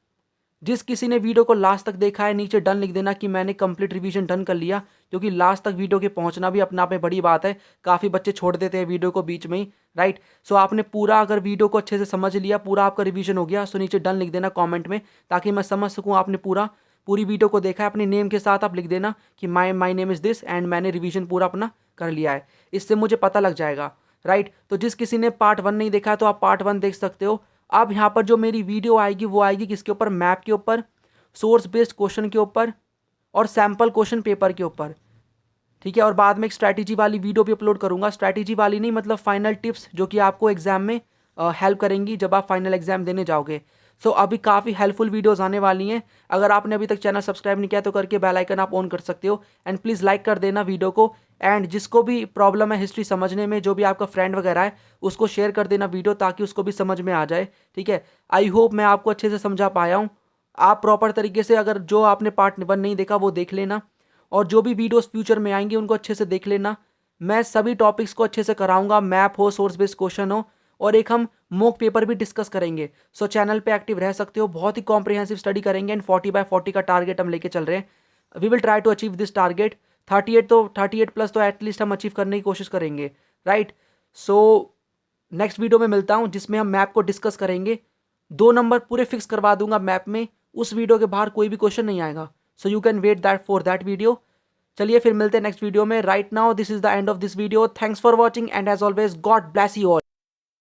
जिस किसी ने वीडियो को लास्ट तक देखा है नीचे डन लिख देना कि मैंने कंप्लीट रिवीजन डन कर लिया, क्योंकि लास्ट तक वीडियो के पहुंचना भी अपने आप में बड़ी बात है। काफ़ी बच्चे छोड़ देते हैं वीडियो को बीच में ही, राइट। सो आपने पूरा अगर वीडियो को अच्छे से समझ लिया, पूरा आपका रिवीजन हो गया, सो नीचे डन लिख देना कॉमेंट में, ताकि मैं समझ सकूँ आपने पूरी वीडियो को देखा है। अपने नेम के साथ आप लिख देना कि my name is this and मैंने रिवीजन पूरा अपना कर लिया है, इससे मुझे पता लग जाएगा, राइट। तो जिस किसी ने पार्ट 1 नहीं देखा है तो आप पार्ट 1 देख सकते हो। अब यहाँ पर जो मेरी वीडियो आएगी वो आएगी किसके ऊपर, मैप के ऊपर, सोर्स बेस्ड क्वेश्चन के ऊपर और सैम्पल क्वेश्चन पेपर के ऊपर, ठीक है। और बाद में एक स्ट्रैटेजी वाली वीडियो भी अपलोड करूंगा, स्ट्रैटेजी वाली नहीं मतलब फाइनल टिप्स जो कि आपको एग्जाम में हेल्प करेंगी जब आप फाइनल एग्जाम देने जाओगे। सो अभी काफ़ी हेल्पफुल वीडियोस आने वाली हैं। अगर आपने अभी तक चैनल सब्सक्राइब नहीं किया तो करके बेल आइकन आप ऑन कर सकते हो एंड प्लीज़ लाइक कर देना वीडियो को। एंड जिसको भी प्रॉब्लम है हिस्ट्री समझने में, जो भी आपका फ्रेंड वगैरह है, उसको शेयर कर देना वीडियो ताकि उसको भी समझ में आ जाए, ठीक है। आई होप मैं आपको अच्छे से समझा पाया हूँ। आप प्रॉपर तरीके से अगर जो आपने पार्ट 1 नहीं देखा वो देख लेना और जो भी वीडियोस फ्यूचर में आएंगे उनको अच्छे से देख लेना। मैं सभी टॉपिक्स को अच्छे से कराऊंगा, मैप हो, सोर्स बेस्ड क्वेश्चन हो और एक हम मॉक पेपर भी डिस्कस करेंगे। सो चैनल पे एक्टिव रह सकते हो, बहुत ही कॉम्प्रिहेंसिव स्टडी करेंगे एंड 40/40 का टारगेट हम लेके चल रहे हैं। We will try to achieve this target. 38 plus तो एटलीस्ट हम अचीव करने की कोशिश करेंगे, राइट। सो नेक्स्ट वीडियो में मिलता हूँ जिसमें हम मैप को डिस्कस करेंगे। 2 नंबर पूरे फिक्स करवा दूंगा मैप में, उस वीडियो के बाहर कोई भी क्वेश्चन नहीं आएगा। So you can wait that for that video. चलिए फिर मिलते हैं नेक्स्ट वीडियो में। Right now this is the end of this video. Thanks for watching and as always God bless you all.